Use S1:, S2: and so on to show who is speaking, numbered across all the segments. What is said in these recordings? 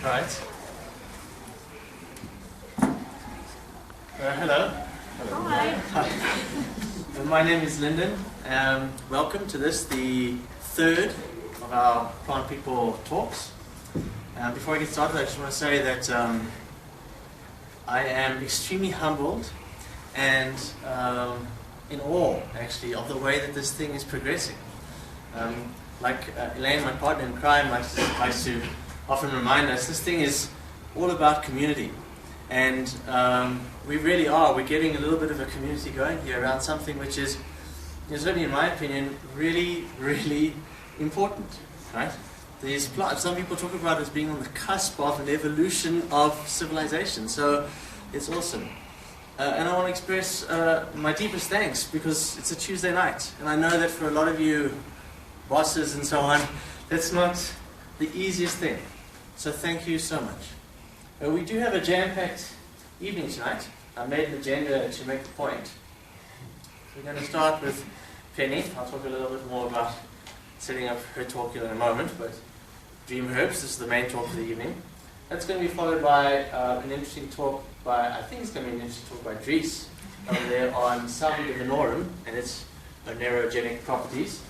S1: Right. Hello.
S2: Hi.
S1: My name is Lyndon. Welcome to this, the third of our Plant People talks. Before I get started, I just want to say that I am extremely humbled and in awe, actually, of the way that this thing is progressing. Like Elaine, my partner in crime, likes to often remind us, this thing is all about community. And we really are. We're getting a little bit of a community going here around something which is, certainly in my opinion, really, really important. Right? These plants, some people talk about it as being on the cusp of an evolution of civilization. So it's awesome. And I want to express my deepest thanks because it's a Tuesday night. And I know that for a lot of you bosses and so on, that's not the easiest thing. So thank you so much. We do have a jam-packed evening tonight. I made an agenda to make the point. We're going to start with Penny. I'll talk a little bit more about setting up her talk in a moment, but Dream Herbs, this is the main talk of the evening. That's going to be followed by an interesting talk by, I think it's going to be an interesting talk by Dries over there on Salvia Divinorum and its oneirogenic properties.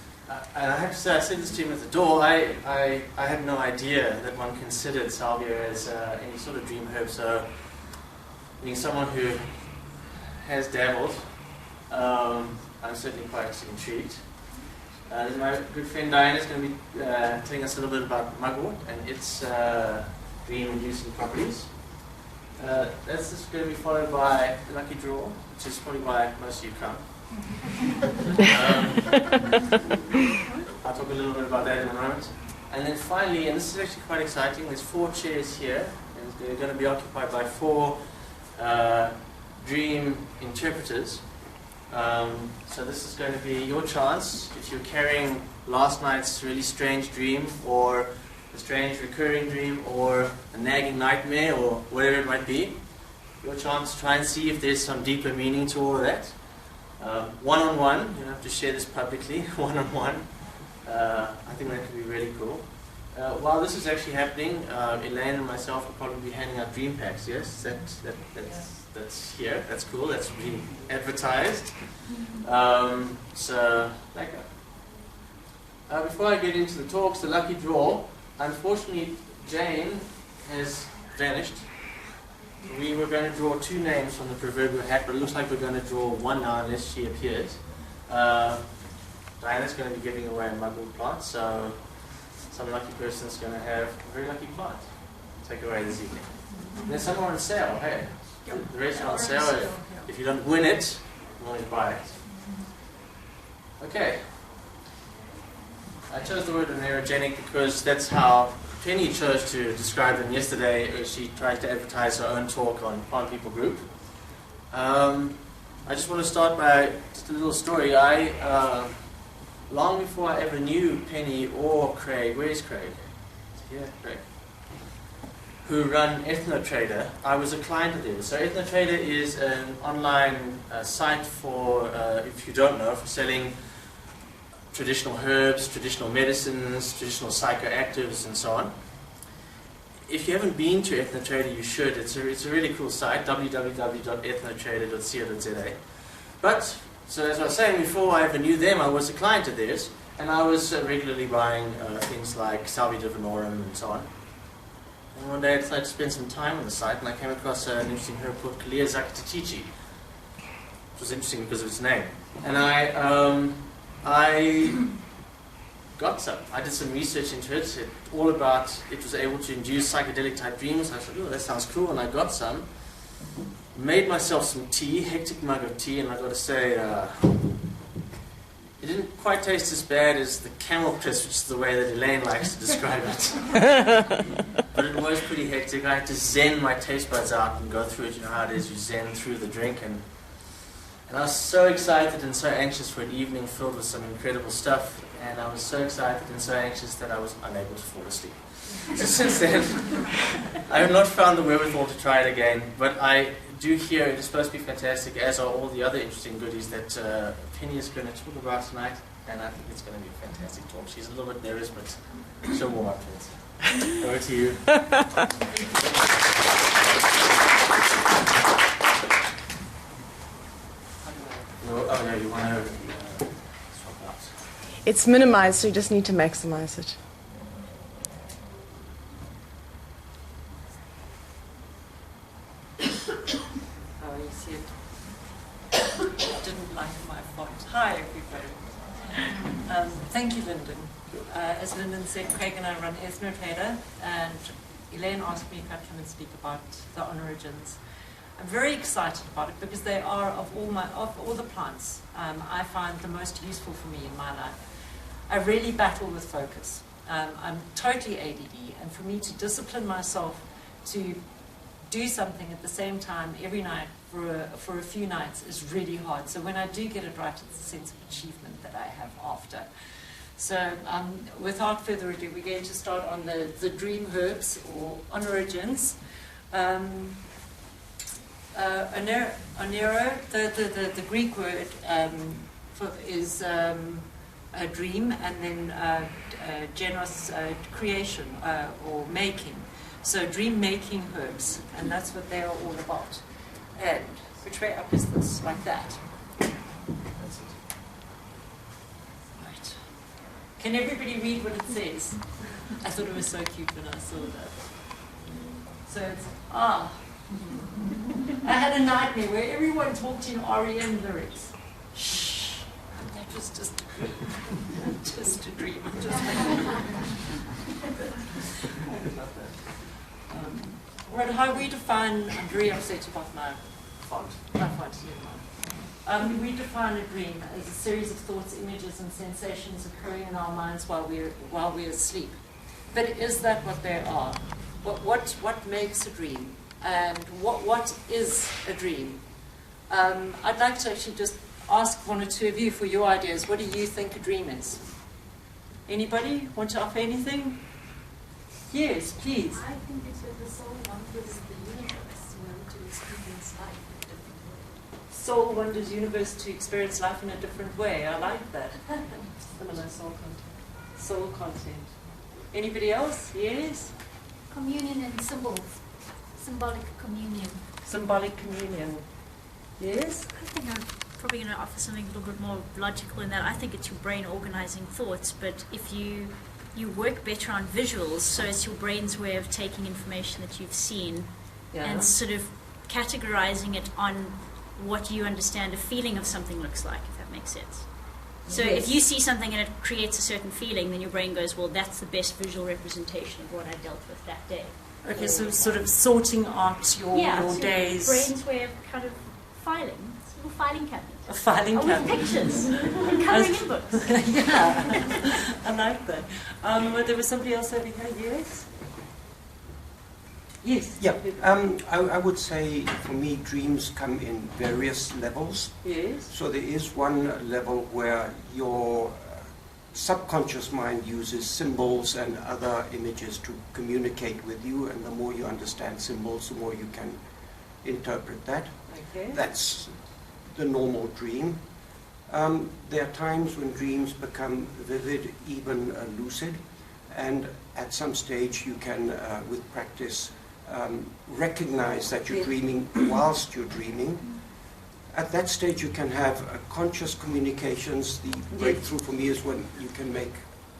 S1: And I have to say, I said this to him at the door, I had no idea that one considered salvia as any sort of dream herb, so being someone who has dabbled, I'm certainly quite intrigued. My good friend Diana is going to be telling us a little bit about Mugwort and its dream-inducing properties. That's just going to be followed by the lucky draw, which is probably why most of you come. I'll talk a little bit about that in a moment. And then finally, and this is actually quite exciting, there's 4 chairs here, and they're going to be occupied by 4 dream interpreters. So this is going to be your chance, if you're carrying last night's really strange dream, or a strange recurring dream, or a nagging nightmare, or whatever it might be, your chance to try and see if there's some deeper meaning to all of that. One-on-one, you don't have to share this publicly, one-on-one. I think that could be really cool. While this is actually happening, Elaine and myself will probably be handing out dream packs, yes? That's here, that's cool, that's being advertised. So, like that. Before I get into the talks, the lucky draw, unfortunately Jane has vanished. We were going to draw 2 names from the proverbial hat, but it looks like we're going to draw 1 now unless she appears. Diana's going to be giving away a Mugwort plant, so some lucky person's going to have a very lucky plant to take away this evening. And there's some on sale, hey? The rest are on sale. If you don't win it, you always buy it. Okay. I chose the word oneirogenic because that's how Penny chose to describe them yesterday. She tried to advertise her own talk on Plant People Group. I just want to start by just a little story. Long before I ever knew Penny or Craig, where's Craig? Here, Craig. Who run Ethnotrader, I was a client of theirs. So Ethnotrader is an online site for, if you don't know, for selling traditional herbs, traditional medicines, traditional psychoactives, and so on. If you haven't been to Ethnotrader, you should. It's a really cool site, www.ethnotrader.co.za. But, so as I was saying, before I ever knew them, I was a client of theirs, and I was regularly buying things like Salvia Divinorum and so on. And one day I decided to spend some time on the site, and I came across an interesting herb called Calea, which was interesting because of its name. And I got some. I did some research into it. All about it was able to induce psychedelic type dreams. I thought, oh, that sounds cool, and I got some. Made myself some tea, hectic mug of tea, and I got to say, it didn't quite taste as bad as the camel crisp, which is the way that Elaine likes to describe it. But it was pretty hectic. I had to zen my taste buds out and go through it. You know how it is, you zen through the drink. And I was so excited and so anxious for an evening filled with some incredible stuff. And I was so excited and so anxious that I was unable to fall asleep. So since then, I have not found the wherewithal to try it again. But I do hear it is supposed to be fantastic, as are all the other interesting goodies that Penny is going to talk about tonight. and I think it's going to be a fantastic talk. She's a little bit nervous, but she'll warm up to it. Over to you. Oh no, you want to swap out.
S2: It's minimized, so you just need to maximize it.
S3: Oh, you see it. Didn't like my font. Hi, everybody. Thank you, Lyndon. As Lyndon said, Craig and I run Ethnotrader, and Elaine asked me if I'd come and speak about the oneirogenics. I'm very excited about it because they are, of all the plants, I find the most useful for me in my life. I really battle with focus. I'm totally ADD, and for me to discipline myself to do something at the same time every night for a few nights is really hard. So when I do get it right, it's a sense of achievement that I have after. So without further ado, we're going to start on the dream herbs or oneirogenics. Oneiro, the Greek word is a dream, and then genos, creation or making. So dream-making herbs, and that's what they are all about. And which way up is this? Like that. Right. Can everybody read what it says? I thought it was so cute when I saw that. So it's, I had a nightmare where everyone talked in REM lyrics. Shh. That was just a dream. Right, how we define, I'm very upset about my font. We define a dream as a series of thoughts, images, and sensations occurring in our minds while we're asleep. But is that what they are? What makes a dream? And what is a dream? I'd like to actually just ask one or two of you for your ideas. What do you think a dream is? Anybody want to offer anything? Yes, please.
S4: I think it's that the soul wanders the universe, to experience life in a different way.
S3: Soul wanders universe to experience life in a different way. I like that. Similar soul content. Soul content. Anybody else? Yes?
S4: Communion and symbols. Symbolic communion.
S3: Symbolic communion. Yes?
S5: I think I'm probably going to offer something a little bit more logical in that. I think it's your brain organizing thoughts, but if you work better on visuals, so it's your brain's way of taking information that you've seen and sort of categorizing it on what you understand a feeling of something looks like, if that makes sense. So if you see something and it creates a certain feeling, then your brain goes, well, that's the best visual representation of what I dealt with that day.
S3: Okay, so sort of sorting out your days.
S5: Brain's way of kind of filing. It's a little filing cabinet.
S3: A filing cabinet.
S5: With pictures. And coloring in books.
S3: Yeah, I like that. Well, there was somebody else over here, yes? Yes.
S6: Yeah, I would say for me dreams come in various levels.
S3: Yes.
S6: So there is one level where your subconscious mind uses symbols and other images to communicate with you, and the more you understand symbols, the more you can interpret that.
S3: Okay.
S6: That's the normal dream. There are times when dreams become vivid, even lucid, and at some stage you can, with practice, recognize that you're dreaming whilst you're dreaming. At that stage you can have conscious communications. The breakthrough for me is when you can make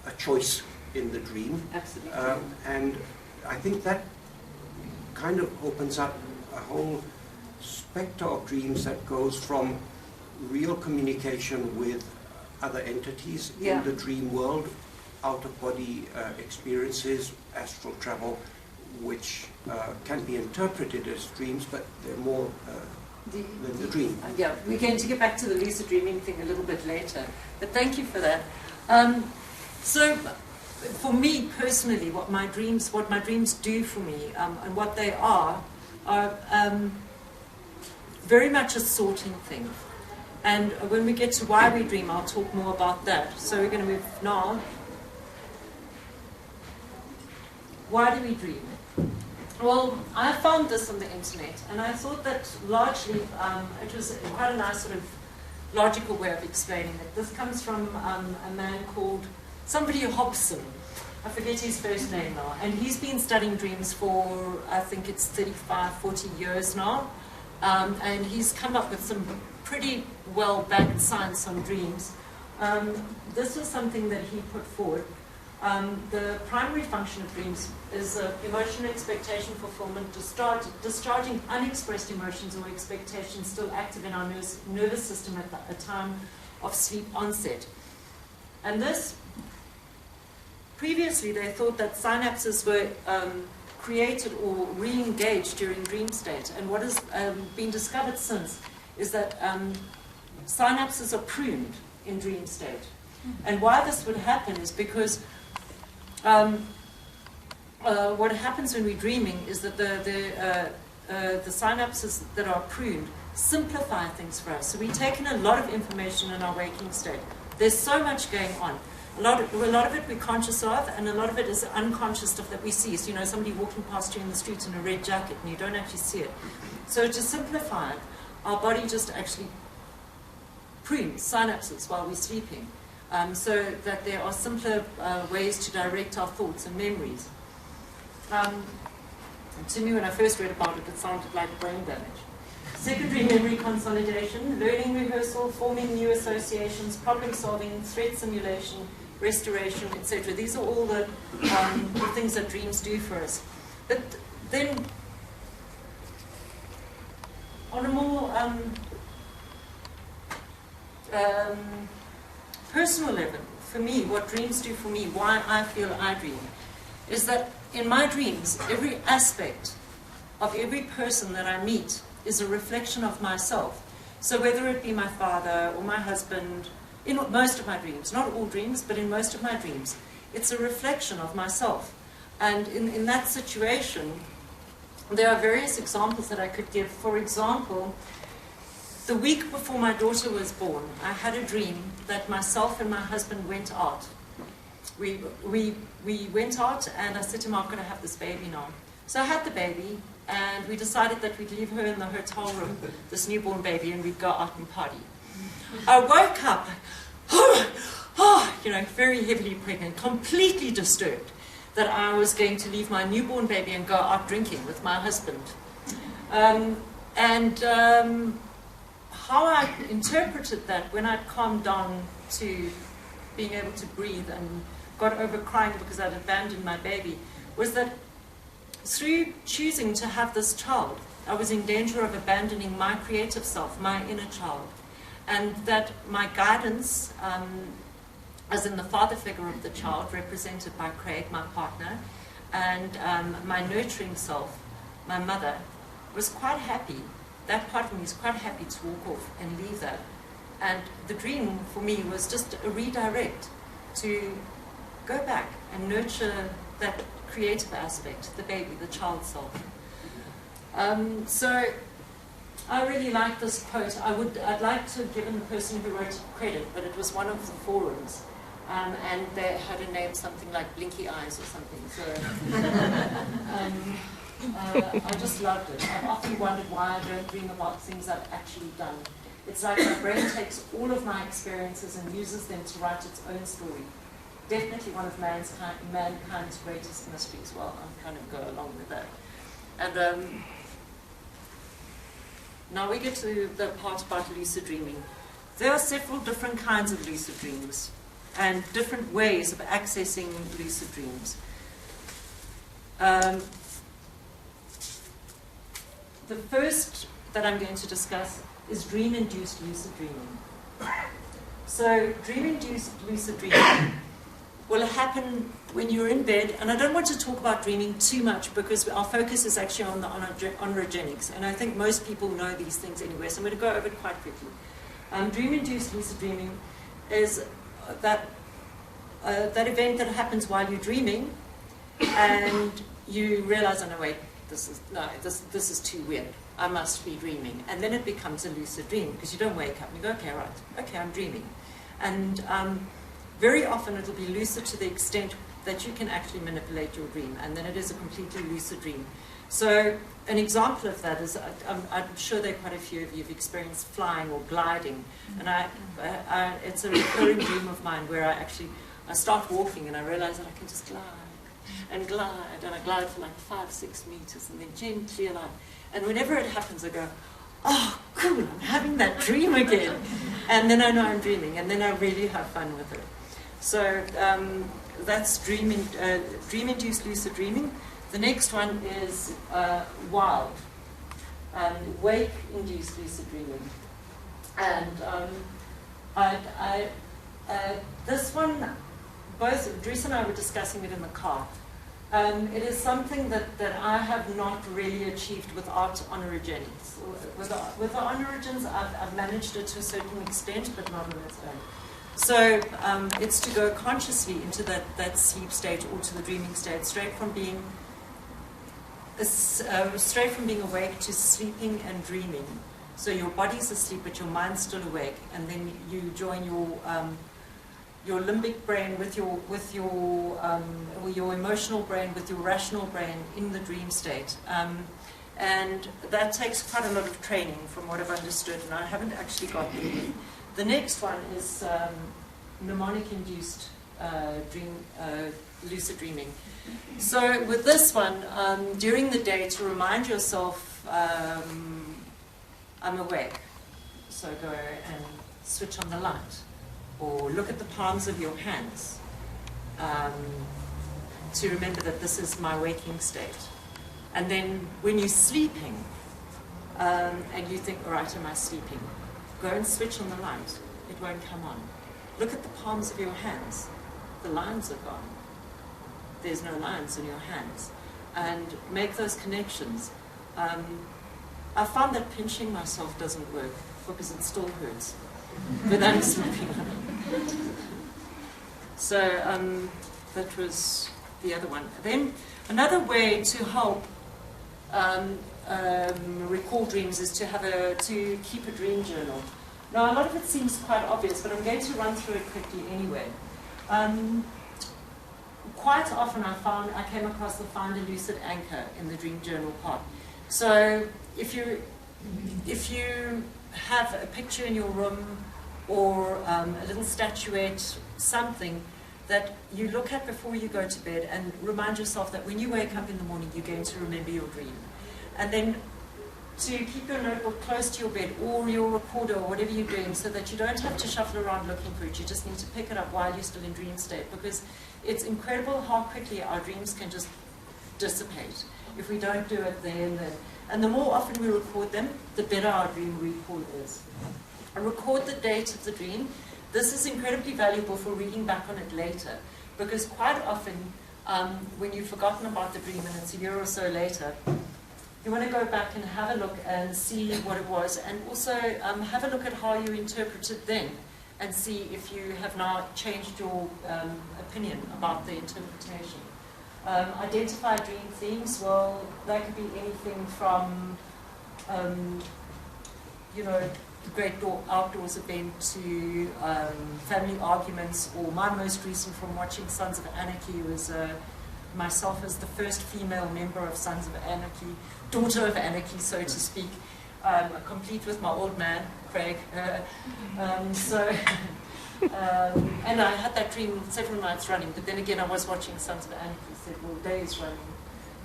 S6: a choice in the dream.
S3: Absolutely.
S6: And I think that kind of opens up a whole spectre of dreams that goes from real communication with other entities in the dream world, out-of-body experiences, astral travel, which can be interpreted as dreams, but they're more than the dream.
S3: Yeah, we're going to get back to the lucid dreaming thing a little bit later, but thank you for that. So, for me personally, what my dreams do for me, and what they are very much a sorting thing. And when we get to why we dream, I'll talk more about that. So we're going to move now. Why do we dream? Well, I found this on the internet, and I thought that largely it was quite a nice sort of logical way of explaining it. This comes from a man called somebody Hobson. I forget his first name now. And he's been studying dreams for, I think it's 35, 40 years now. And he's come up with some pretty well-backed science on dreams. This is something that he put forward. The primary function of dreams is emotional expectation fulfillment, discharging unexpressed emotions or expectations still active in our nervous system at the time of sleep onset. And this, previously they thought that synapses were created or re-engaged during dream state. And what has been discovered since is that synapses are pruned in dream state. And why this would happen is because what happens when we're dreaming is that the synapses that are pruned simplify things for us. So we take in a lot of information in our waking state. There's so much going on. A lot of it we're conscious of, and a lot of it is unconscious stuff that we see. So, somebody walking past you in the street in a red jacket, and you don't actually see it. So to simplify it, our body just actually prunes synapses while we're sleeping, so that there are simpler ways to direct our thoughts and memories. To me, when I first read about it, it sounded like brain damage. Secondary memory consolidation, learning rehearsal, forming new associations, problem solving, threat simulation, restoration, etc. These are all the things that dreams do for us. But then, on a more personal level, for me, what dreams do for me, why I feel I dream, is that in my dreams, every aspect of every person that I meet is a reflection of myself. So whether it be my father or my husband, in most of my dreams, not all dreams, but in most of my dreams, it's a reflection of myself. And in that situation, there are various examples that I could give. For example, the week before my daughter was born, I had a dream that myself and my husband went out. We went out, and I said to him, I'm going to have this baby now. So I had the baby, and we decided that we'd leave her in the hotel room, this newborn baby, and we'd go out and party. I woke up, very heavily pregnant, completely disturbed that I was going to leave my newborn baby and go out drinking with my husband. How I interpreted that when I calmed down to being able to breathe and got over crying because I'd abandoned my baby, was that through choosing to have this child, I was in danger of abandoning my creative self, my inner child, and that my guidance, as in the father figure of the child, represented by Craig, my partner, and my nurturing self, my mother, was quite happy. That part of me is quite happy to walk off and leave that. And the dream for me was just a redirect to go back and nurture that creative aspect, the baby, the child self. So I really like this quote. I'd like to have given the person who wrote it credit, but it was one of the forums. And they had a name something like Blinky Eyes or something. So I just loved it. I've often wondered why I don't dream about things I've actually done. It's like my brain takes all of my experiences and uses them to write its own story. Definitely one of mankind's greatest mysteries. Well, I'll kind of go along with that. And now we get to the part about lucid dreaming. There are several different kinds of lucid dreams and different ways of accessing lucid dreams. The first that I'm going to discuss is dream-induced lucid dreaming. So dream-induced lucid dreaming will happen when you're in bed, and I don't want to talk about dreaming too much because our focus is actually on the oneirogenics, and I think most people know these things anyway, so I'm going to go over it quite quickly. Dream-induced lucid dreaming is that event that happens while you're dreaming, and you realize, oh no, wait, this is too weird. I must be dreaming. And then it becomes a lucid dream because you don't wake up and you go, okay, right, okay, I'm dreaming. And very often it'll be lucid to the extent that you can actually manipulate your dream, and then it is a completely lucid dream. So an example of that is, I'm sure there are quite a few of you who've experienced flying or gliding, and it's a recurring dream of mine where I start walking and I realize that I can just glide, and I glide for like 5-6 meters, and then gently and whenever it happens I go, oh cool, I'm having that dream again, and then I know I'm dreaming, and then I really have fun with it. So that's dream-induced lucid dreaming. The next one is wild, wake-induced lucid dreaming. And this one, both Dries and I were discussing it in the car. It is something that I have not really achieved without oneirogenics. With the oneirogenics, I've managed it to a certain extent, but not on its own. So it's to go consciously into that sleep state or to the dreaming state, straight from being awake to sleeping and dreaming. So your body's asleep, but your mind's still awake, and then you join your limbic brain with your emotional brain with your rational brain in the dream state. And that takes quite a lot of training, from what I've understood, and I haven't actually got there. The next one is mnemonic-induced lucid dreaming. So with this one, during the day, to remind yourself, I'm awake. So go and switch on the light, or look at the palms of your hands, to remember that this is my waking state. And then when you're sleeping, and you think, all right, am I sleeping? Go and switch on the light. It won't come on. Look at the palms of your hands. The lines are gone. There's no lines in your hands. And make those connections. I found that pinching myself doesn't work because it still hurts when I'm sleeping. So that was the other one. Then another way to help recall dreams is to keep a dream journal. Now, a lot of it seems quite obvious, but I'm going to run through it quickly anyway. Quite often I came across the find a lucid anchor in the dream journal part. So if you have a picture in your room, or a little statuette, something that you look at before you go to bed, and remind yourself that when you wake up in the morning, you're going to remember your dream. And then to keep your notebook close to your bed, or your recorder, or whatever you're doing, so that you don't have to shuffle around looking for it. You just need to pick it up while you're still in dream state, because it's incredible how quickly our dreams can just dissipate if we don't do it there and then. And the more often we record them, the better our dream recall is. And record the date of the dream. This is incredibly valuable for reading back on it later, because quite often when you've forgotten about the dream and it's a year or so later, you want to go back and have a look and see what it was, and also have a look at how you interpreted then, and see if you have now changed your opinion about the interpretation. Identify dream themes. Well, that could be anything from, the great outdoors event to family arguments, or my most recent from watching Sons of Anarchy was myself as the first female member of Sons of Anarchy, daughter of Anarchy, so to speak, complete with my old man, Craig. And I had that dream several nights running, but then again I was watching Sons of Anarchy several days running.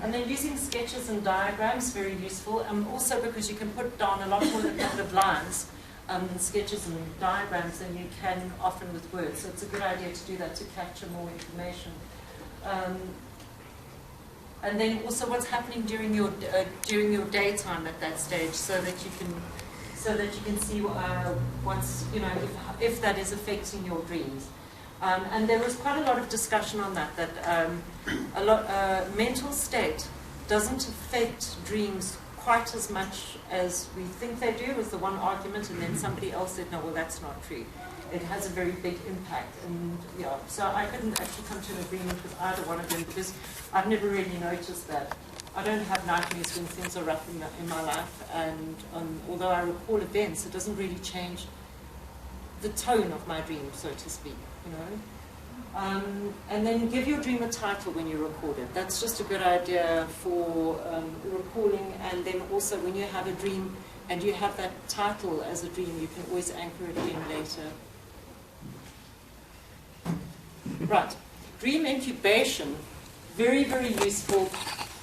S3: And then using sketches and diagrams, very useful, and also because you can put down a lot more than a couple of lines in sketches and diagrams than you can often with words. So it's a good idea to do that to capture more information. And then also what's happening during your daytime at that stage, so that you can see what's, if that is affecting your dreams. And there was quite a lot of discussion on that mental state doesn't affect dreams quite as much as we think they do, was the one argument, and then somebody else said, no, well, that's not true. It has a very big impact. And yeah, so I couldn't actually come to an agreement with either one of them, because I've never really noticed that. I don't have nightmares when things are rough in my life, and although I recall events, it doesn't really change the tone of my dream, so to speak, And then give your dream a title when you record it. That's just a good idea for recalling. And then also when you have a dream and you have that title as a dream, you can always anchor it in later. Right. Dream incubation, very, very useful.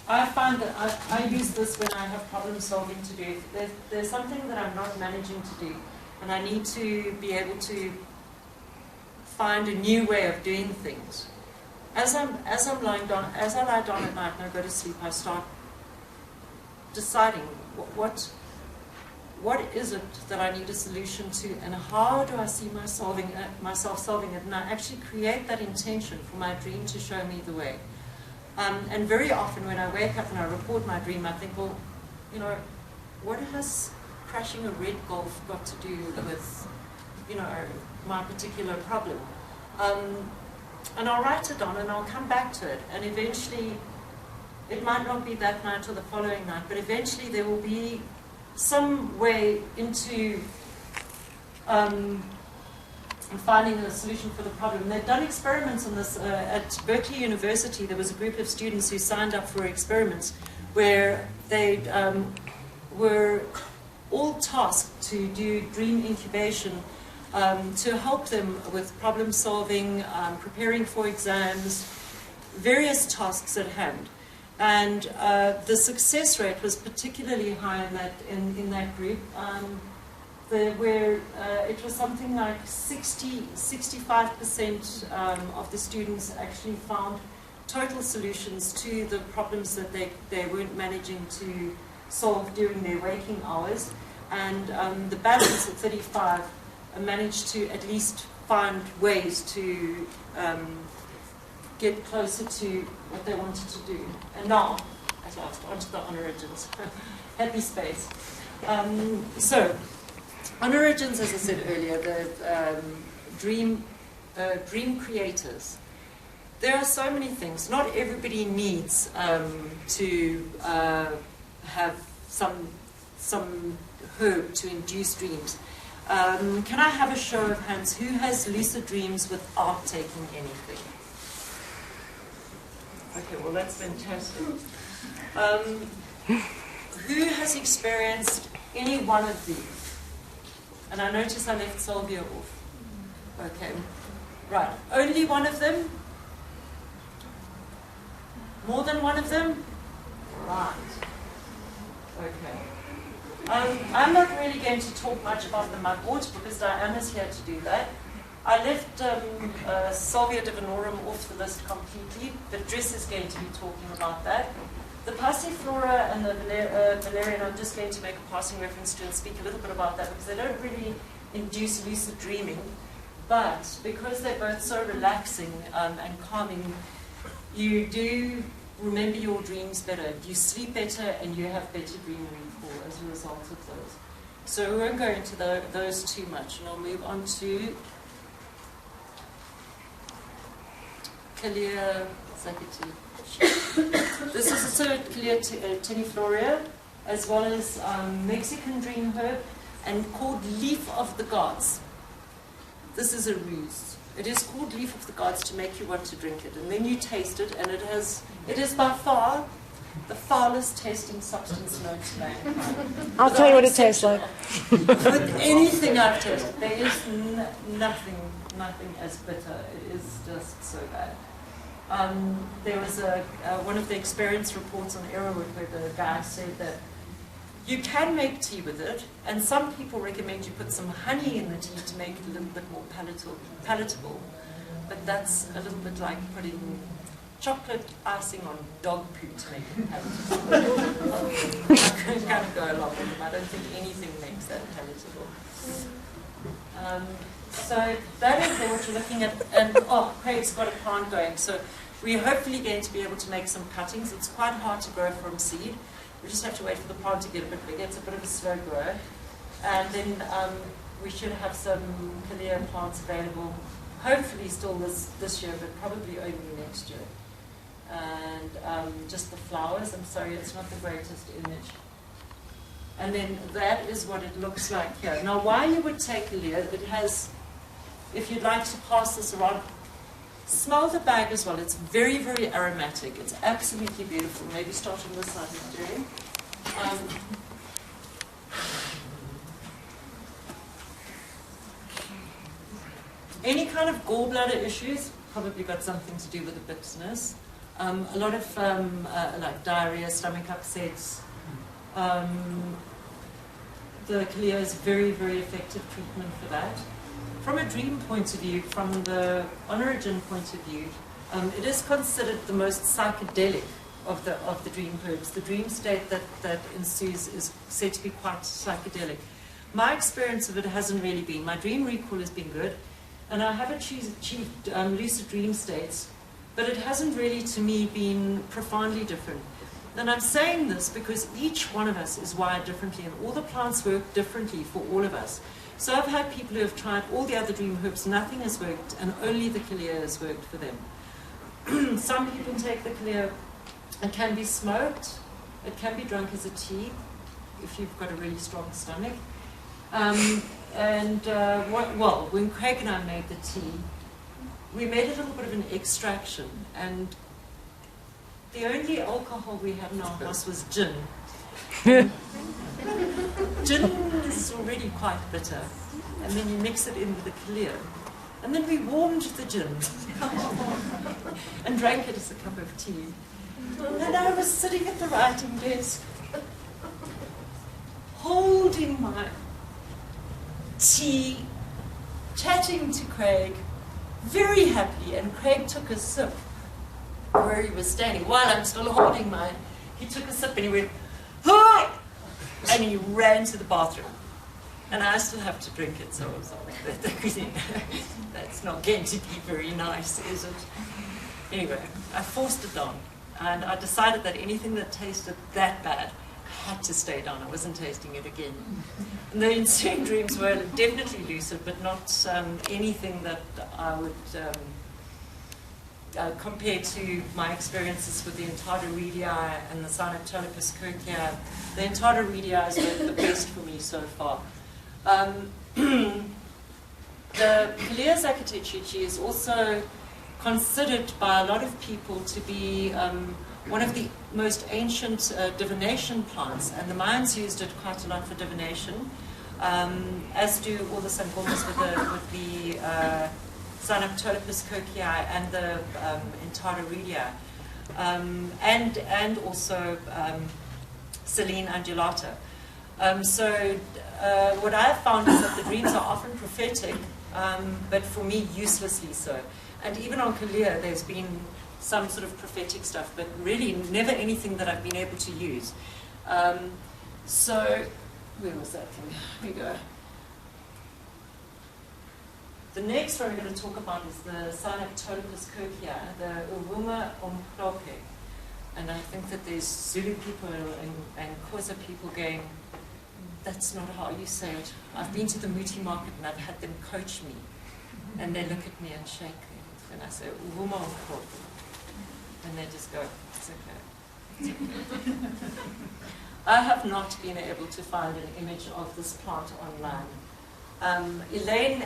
S3: I find that I use this when I have problem solving to do. There's something that I'm not managing to do, and I need to be able to find a new way of doing things. As I lie down at night and I go to sleep, I start deciding what is it that I need a solution to, and how do I see myself solving it, and I actually create that intention for my dream to show me the way. And very often when I wake up and I record my dream, I think, well, you know, what has crashing a red Golf got to do with, you know, my particular problem? And I'll write it down and I'll come back to it. And eventually, it might not be that night or the following night, but eventually there will be some way into finding a solution for the problem. They've done experiments on this at Berkeley University. There was a group of students who signed up for experiments where they were all tasked to do dream incubation to help them with problem solving, preparing for exams, various tasks at hand. And the success rate was particularly high in that group. Where it was something like 65% of the students actually found total solutions to the problems that they weren't managing to solve during their waking hours. And the balance of 35 managed to at least find ways to get closer to what they wanted to do. And now, at last, onto the oneirogenics. Happy space. Oneirogenics, as I said earlier, the dream creators. There are so many things. Not everybody needs to have some herb to induce dreams. Can I have a show of hands? Who has lucid dreams without taking anything? Okay, well that's fantastic. Who has experienced any one of these? And I notice I left Salvia off. Okay. Right. Only one of them? More than one of them? Right. Okay. I'm not really going to talk much about the Mugwort because Diana's here to do that. I left Salvia Divinorum off the list completely, but Dress is going to be talking about that. The Passiflora and the Valerian, I'm just going to make a passing reference to and speak a little bit about that because they don't really induce lucid dreaming. But because they're both so relaxing and calming, you do remember your dreams better. You sleep better and you have better dream recall as a result of those. So we won't go into those too much, and I'll move on to Calea. This is also Calea teniflorea, as well as Mexican dream herb, and called leaf of the gods. This is a ruse. It is called leaf of the gods to make you want to drink it, and then you taste it, and it is by far the foulest tasting substance known to mankind.
S2: I'll tell you what it tastes like.
S3: With anything I've tasted, there is nothing as bitter. It is just so bad. There was one of the experience reports on Arrowwood where the guy said that you can make tea with it, and some people recommend you put some honey in the tea to make it a little bit more palatable. But that's a little bit like putting chocolate icing on dog poo to make it palatable. I kind of go along with them. I don't think anything makes that palatable. So that is what you're looking at. And Craig's got a plant going. So we're hopefully going to be able to make some cuttings. It's quite hard to grow from seed. We just have to wait for the plant to get a bit bigger. It's a bit of a slow grower. And then we should have some Calea plants available, hopefully still this year, but probably only next year. And just the flowers. I'm sorry, it's not the greatest image. And then that is what it looks like here. Now, why you would take Calea, it has, if you'd like to pass this around, Smell the bag as well. It's very, very aromatic. It's absolutely beautiful. Maybe start on this side of Jerry. Any kind of gallbladder issues, probably got something to do with the bitterness. A lot of like diarrhea, stomach upsets. The Calea is very, very effective treatment for that. From a dream point of view, from the oneirogenic point of view, it is considered the most psychedelic of the dream herbs. The dream state that ensues is said to be quite psychedelic. My experience of it hasn't really been. My dream recall has been good, and I have achieved lucid dream states, but it hasn't really, to me, been profoundly different. And I'm saying this because each one of us is wired differently, and all the plants work differently for all of us. So I've had people who have tried all the other dream herbs, nothing has worked, and only the Calea has worked for them. Some people take the Calea, it can be smoked, it can be drunk as a tea, if you've got a really strong stomach. When Craig and I made the tea, we made a little bit of an extraction, and the only alcohol we had in our house was gin. Gin is already quite bitter, and then you mix it in with the Calea. And then we warmed the gin and drank it as a cup of tea. And I was sitting at the writing desk, holding my tea, chatting to Craig, very happy, and Craig took a sip where he was standing while I'm still holding mine. He took a sip and he went, "Hi!" and he ran to the bathroom. And I still have to drink it, so I was like, that's not going to be very nice, is it? Anyway, I forced it down, and I decided that anything that tasted that bad had to stay down. I wasn't tasting it again. And the ensuing dreams were definitely lucid, but not anything that I would compare to my experiences with the Entada rheedii and the Sutherlandia Calea. The Entada rheedii has been the best for me so far. The Calea Zakatechiki is also considered by a lot of people to be one of the most ancient divination plants, and the Mayans used it quite a lot for divination, as do all the Sangomas with the Sutherlandia and the Entada rheedii, and also Silene undulata. What I have found is that the dreams are often prophetic, but for me uselessly so. And even on Calea, there's been some sort of prophetic stuff, but really never anything that I've been able to use. Where was that thing? Here we go. The next one we're going to talk about is the Sutherlandia, the Uwuma Umhlope. And I think that there's Zulu people and Xhosa people going, that's not how you say it. I've been to the Muti market and I've had them coach me. And they look at me and shake their heads. And I say, Uwuma Umhlope. And they just go, it's okay. It's okay. I have not been able to find an image of this plant online. Elaine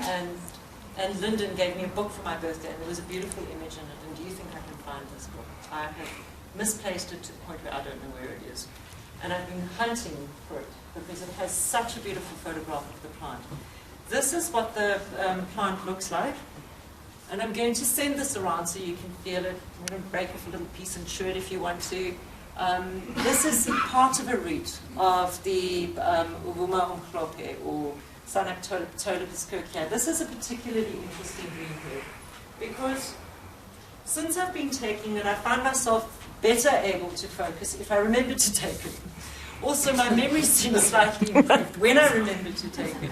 S3: and Lyndon gave me a book for my birthday, and there was a beautiful image in it. And do you think I can find this book? I have misplaced it to the point where I don't know where it is. And I've been hunting for it because it has such a beautiful photograph of the plant. This is what the plant looks like. And I'm going to send this around so you can feel it. I'm going to break off a little piece and chew it if you want to. This is part of a root of the Uwuma Umhlope or Sutherlandia. This is a particularly interesting dream herb because since I've been taking it, I find myself better able to focus if I remember to take it. Also, my memory seems slightly improved when I remember to take it.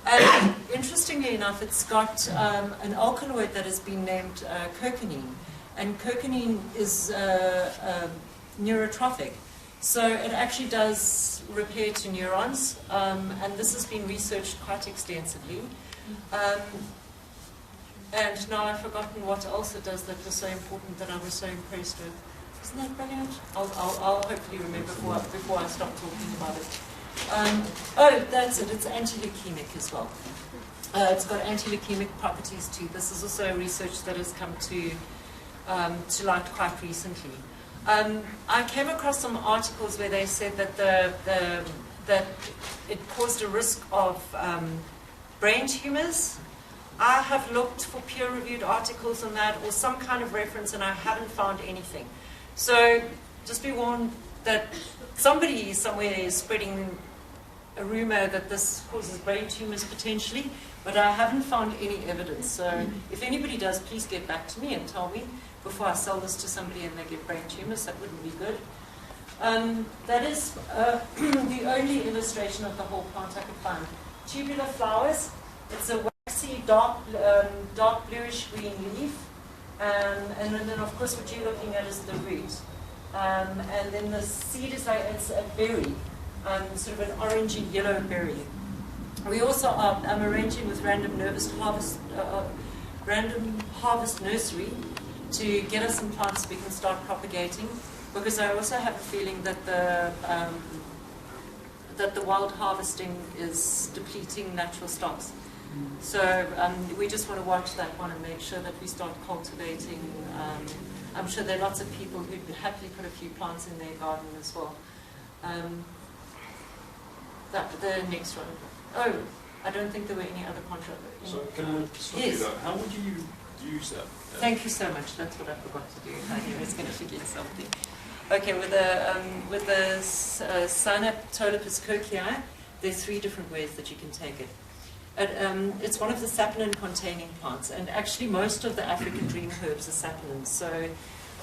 S3: And interestingly enough, it's got an alkaloid that has been named curcumin. And curcumin is neurotrophic. So it actually does repair to neurons, and this has been researched quite extensively. And now I've forgotten what else it does that was so important that I was so impressed with. Isn't that brilliant? I'll hopefully remember before I stop talking about it. Oh, that's it. It's anti-leukemic as well. It's got anti-leukemic properties too. This is also research that has come to light quite recently. I came across some articles where they said that that it caused a risk of brain tumors. I have looked for peer-reviewed articles on that or some kind of reference, and I haven't found anything. So just be warned that somebody somewhere is spreading a rumor that this causes brain tumors potentially, but I haven't found any evidence. So if anybody does, please get back to me and tell me before I sell this to somebody and they get brain tumors. That wouldn't be good. That is the only illustration of the whole plant I could find. Tubular flowers. It's a waxy, dark bluish green leaf. And then, of course, what you're looking at is the root. And then the seed is like, it's a berry, sort of an orangey yellow berry. We also are arranging with Random Harvest Nursery to get us some plants we can start propagating, because I also have a feeling that the wild harvesting is depleting natural stocks. So we just want to watch that one and make sure that we start cultivating. I'm sure there are lots of people who'd happily put a few plants in their garden as well. The next one. Oh, I don't think there were any other contracts.
S7: So can I stop you there? How would you use that?
S3: Thank you so much. That's what I forgot to do. I knew I was going to forget something. Okay, with the Sinaptolopus kirkii, there's 3 different ways that you can take it. It's one of the saponin-containing plants, and actually most of the African dream herbs are saponins,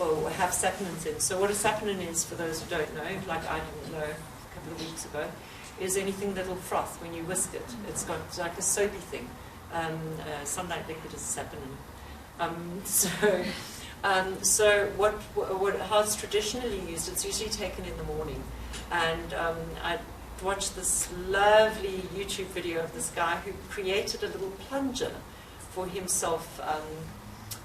S3: or have saponins in. So what a saponin is, for those who don't know, like I didn't know a couple of weeks ago, is anything that'll froth when you whisk it. It's got like a soapy thing. Sunlight liquid is saponin. So how it's traditionally used, it's usually taken in the morning. And I watched this lovely YouTube video of this guy who created a little plunger for himself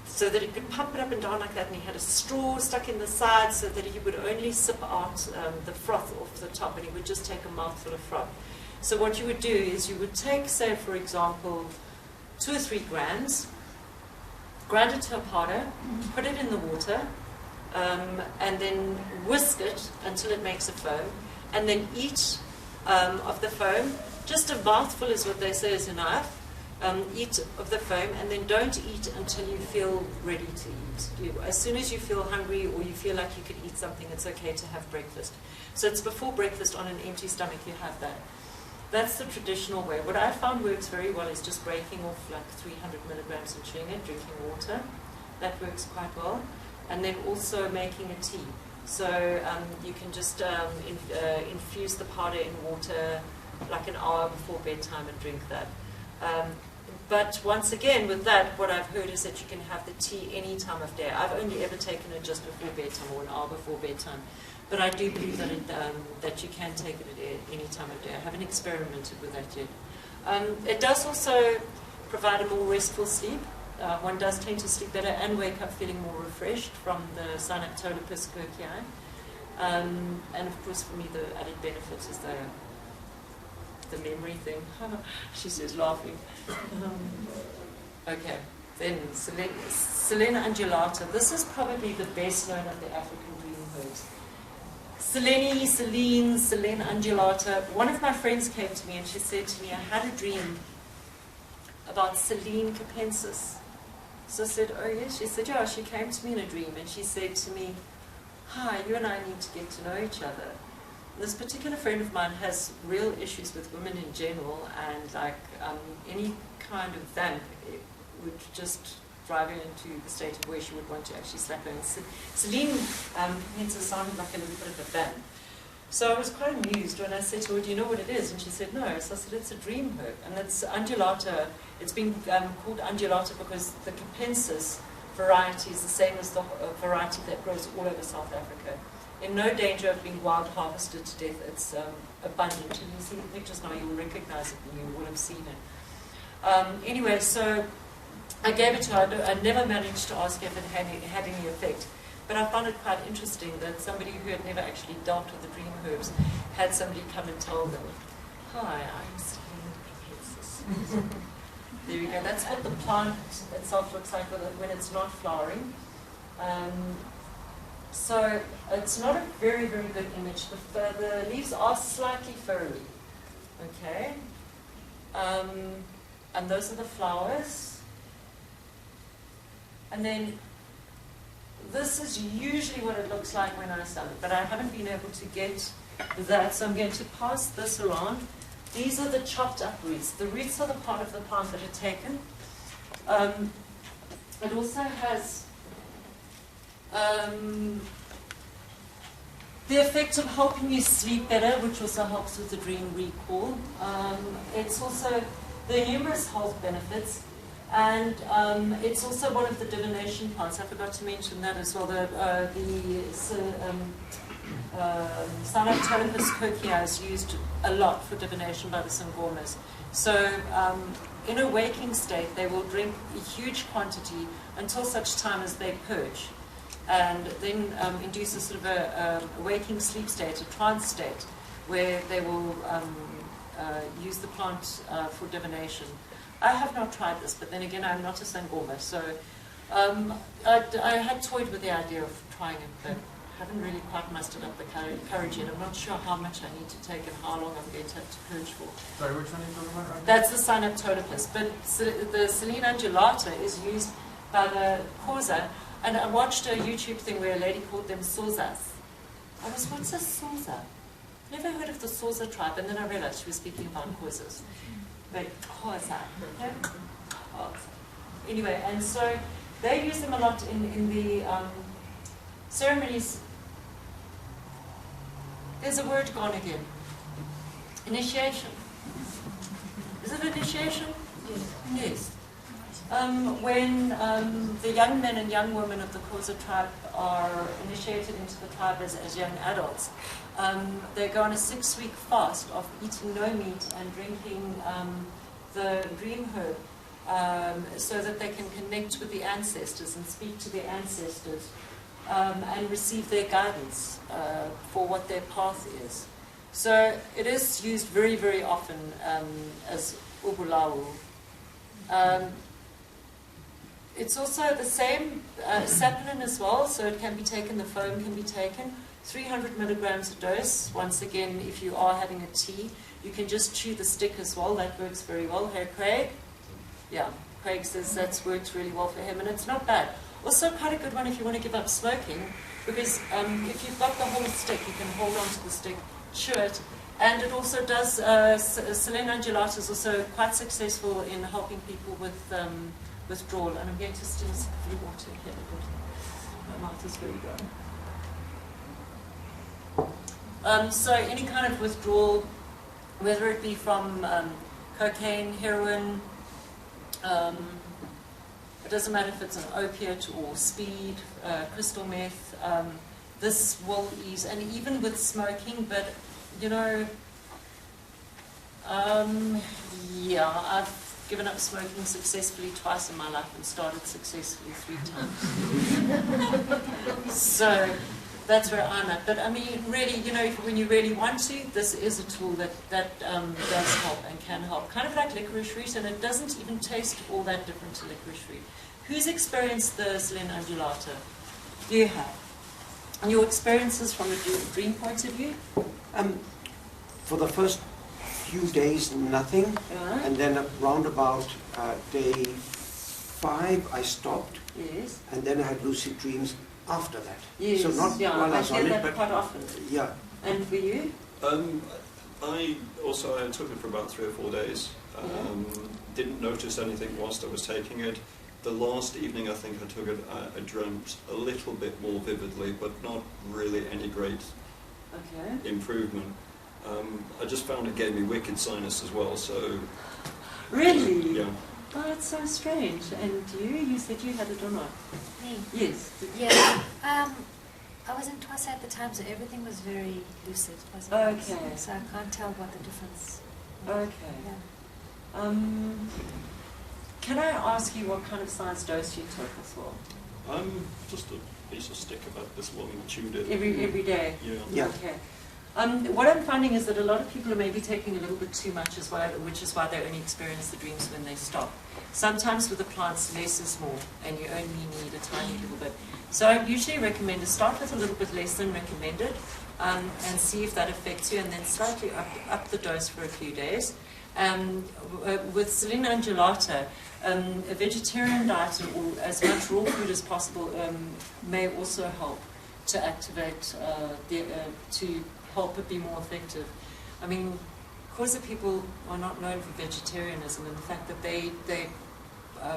S3: so that he could pump it up and down like that, and he had a straw stuck in the side so that he would only sip out the froth off the top, and he would just take a mouthful of froth. So what you would do is you would take, say, for example, 2 or 3 grams, grind it to a powder, put it in the water, and then whisk it until it makes a foam, and then eat of the foam. Just a mouthful is what they say is enough. Eat of the foam, and then don't eat until you feel ready to eat. As soon as you feel hungry or you feel like you could eat something, it's okay to have breakfast. So it's before breakfast on an empty stomach you have that. That's the traditional way. What I found works very well is just breaking off like 300 milligrams and chewing it, drinking water. That works quite well. And then also making a tea. So you can just infuse the powder in water like an hour before bedtime and drink that. But once again, with that, what I've heard is that you can have the tea any time of day. I've only ever taken it just before bedtime or an hour before bedtime. But I do believe that that you can take it at any time of day. I haven't experimented with that yet. It does also provide a more restful sleep. One does tend to sleep better and wake up feeling more refreshed from the Sinaptolopus kirkii. And of course, for me, the added benefit is the memory thing. She says, laughing. Okay, then Silene undulata. This is probably the best known of the African dream herbs. Silene undulata. One of my friends came to me and she said to me, I had a dream about Silene Capensis. So I said, oh yes. She said, yeah, she came to me in a dream and she said to me, hi, you and I need to get to know each other. This particular friend of mine has real issues with women in general, and like any kind of vamp would just drive her into the state of where she would want to actually slap her. And Silene Capensis sounded like a little bit of a vamp. So I was quite amused when I said to her, do you know what it is? And she said, no. So I said, it's a dream herb. And it's undulata. It's been called undulata because the Capensis variety is the same as the variety that grows all over South Africa. In no danger of being wild harvested to death. It's abundant. And you see the pictures now, you'll recognize it and you will have seen it. Anyway, so I gave it to her. I never managed to ask if it had any effect. But I found it quite interesting that somebody who had never actually dealt with the dream herbs had somebody come and tell them, hi, I'm Silene Capensis. There you go. That's what the plant itself looks like when it's not flowering. So it's not a very, very good image. The leaves are slightly furry. Okay. And those are the flowers. And then this is usually what it looks like when I sell it, but I haven't been able to get that, so I'm going to pass this around. These are the chopped up roots. The roots are the part of the plant that are taken. It also has the effect of helping you sleep better, which also helps with the dream recall. It's also the numerous health benefits, and it's also one of the divination plants. I forgot to mention that as well. The Sinaptolopus cochea is used a lot for divination by the Sangomas. So in a waking state, they will drink a huge quantity until such time as they purge, and then induce a sort of a waking sleep state, a trance state, where they will use the plant for divination. I have not tried this, but then again, I'm not a Sangoma, so I had toyed with the idea of trying it, but haven't really quite mustered up the courage yet. I'm not sure how much I need to take and how long I'm going to have to purge for.
S1: Sorry, which one are you talking about right now?
S3: That's the Sinaptolopus, but the Silene undulata is used by the Xhosa, and I watched a YouTube thing where a lady called them Xhosas. What's a Xhosa? Never heard of the Xhosa tribe, and then I realized she was speaking about Xhosas. But Xhosa. Okay? Anyway, and so they use them a lot in the ceremonies. There's a word gone again. Initiation. Is it initiation? Yes. When the young men and young women of the Xhosa tribe are initiated into the tribe as young adults, they go on a 6-week fast of eating no meat and drinking the dream herb, so that they can connect with the ancestors and speak to their ancestors and receive their guidance for what their path is. So it is used very, very often as ubulawu. It's also the same sapulin as well, so it can be taken, the foam can be taken. 300 milligrams a dose. Once again, if you are having a tea, you can just chew the stick as well. That works very well. Hey, Craig? Yeah, Craig says that's worked really well for him, and it's not bad. Also quite a good one if you want to give up smoking, because if you've got the whole stick, you can hold on to the stick, chew it, and it also does, Silene undulata is also quite successful in helping people with withdrawal. And I'm going to still sip a few water here because my mouth is very dry. So any kind of withdrawal, whether it be from cocaine, heroin, it doesn't matter if it's an opiate or speed, crystal meth, this will ease. And even with smoking, but you know, yeah, I've given up smoking successfully twice in my life and started successfully 3 times. So that's where I'm at. But I mean, really, you know, when you really want to, this is a tool that does help and can help. Kind of like licorice root, and it doesn't even taste all that different to licorice root. Who's experienced the Silene undulata? You have. And your experiences from a dream point of view?
S6: For the first few days, nothing. And then around about day 5, I stopped.
S3: Yes.
S6: And then I had lucid dreams after that.
S3: Yes.
S6: So not while I was on it, but
S3: quite often.
S6: Yeah.
S3: And for you?
S7: I took it for about 3 or 4 days. Didn't notice anything whilst I was taking it. The last evening I think I took it, I dreamt a little bit more vividly, but not really any great improvement. I just found it gave me wicked sinus as well, so...
S3: Really?
S7: Yeah.
S3: Oh, that's so strange. And you said you had it or not?
S4: Me?
S3: Yes.
S4: Yeah. I was in Twasa at the time, so everything was very lucid. It wasn't
S3: Okay.
S4: so I can't tell what the difference.
S3: Okay.
S4: Yeah.
S3: Can I ask you what kind of size dose you took as well?
S7: Just a piece of stick about this long, chewed it.
S3: Every day?
S7: Yeah.
S6: Yeah.
S3: Okay. What I'm finding is that a lot of people are maybe taking a little bit too much as well, which is why they only experience the dreams when they stop. Sometimes with the plants, less is more, and you only need a tiny little bit. So I usually recommend to start with a little bit less than recommended, and see if that affects you, and then slightly up the dose for a few days. With Silene undulata, a vegetarian diet or as much raw food as possible may also help to activate, to help it be more effective. I mean, Xhosa people are not known for vegetarianism, and the fact that they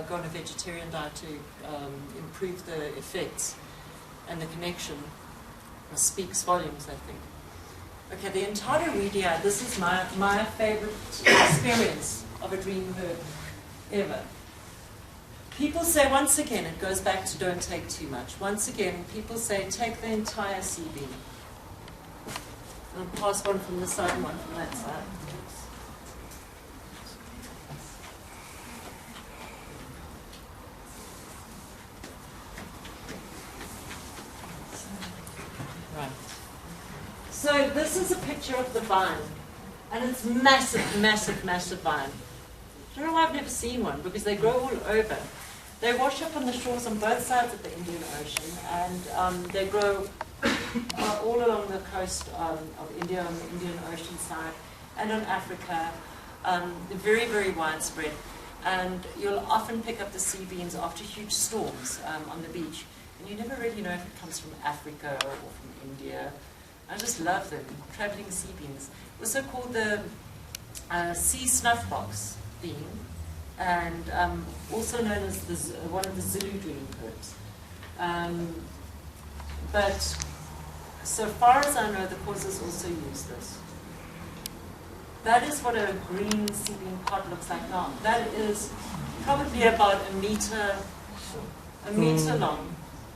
S3: go on a vegetarian diet to improve the effects and the connection speaks volumes, I think. Okay, the Entada rheedii, this is my favorite experience of a dream herb ever. People say, once again, it goes back to don't take too much. Once again, people say, take the entire sea bean. I'll pass one from this side and one from that side. Right. So this is a picture of the vine, and it's massive, massive, massive vine. I don't know why I've never seen one, because they grow all over. They wash up on the shores on both sides of the Indian Ocean, and they grow all along the coast of India, on the Indian Ocean side, and on Africa. They're very, very widespread. And you'll often pick up the sea beans after huge storms on the beach. And you never really know if it comes from Africa or from India. I just love them, traveling sea beans. Also called the sea snuff box bean, and also known as one of the Zulu dream herbs. But so far as I know, the Xhosas also use this. That is what a green sea bean pod looks like now. That is probably about a meter long.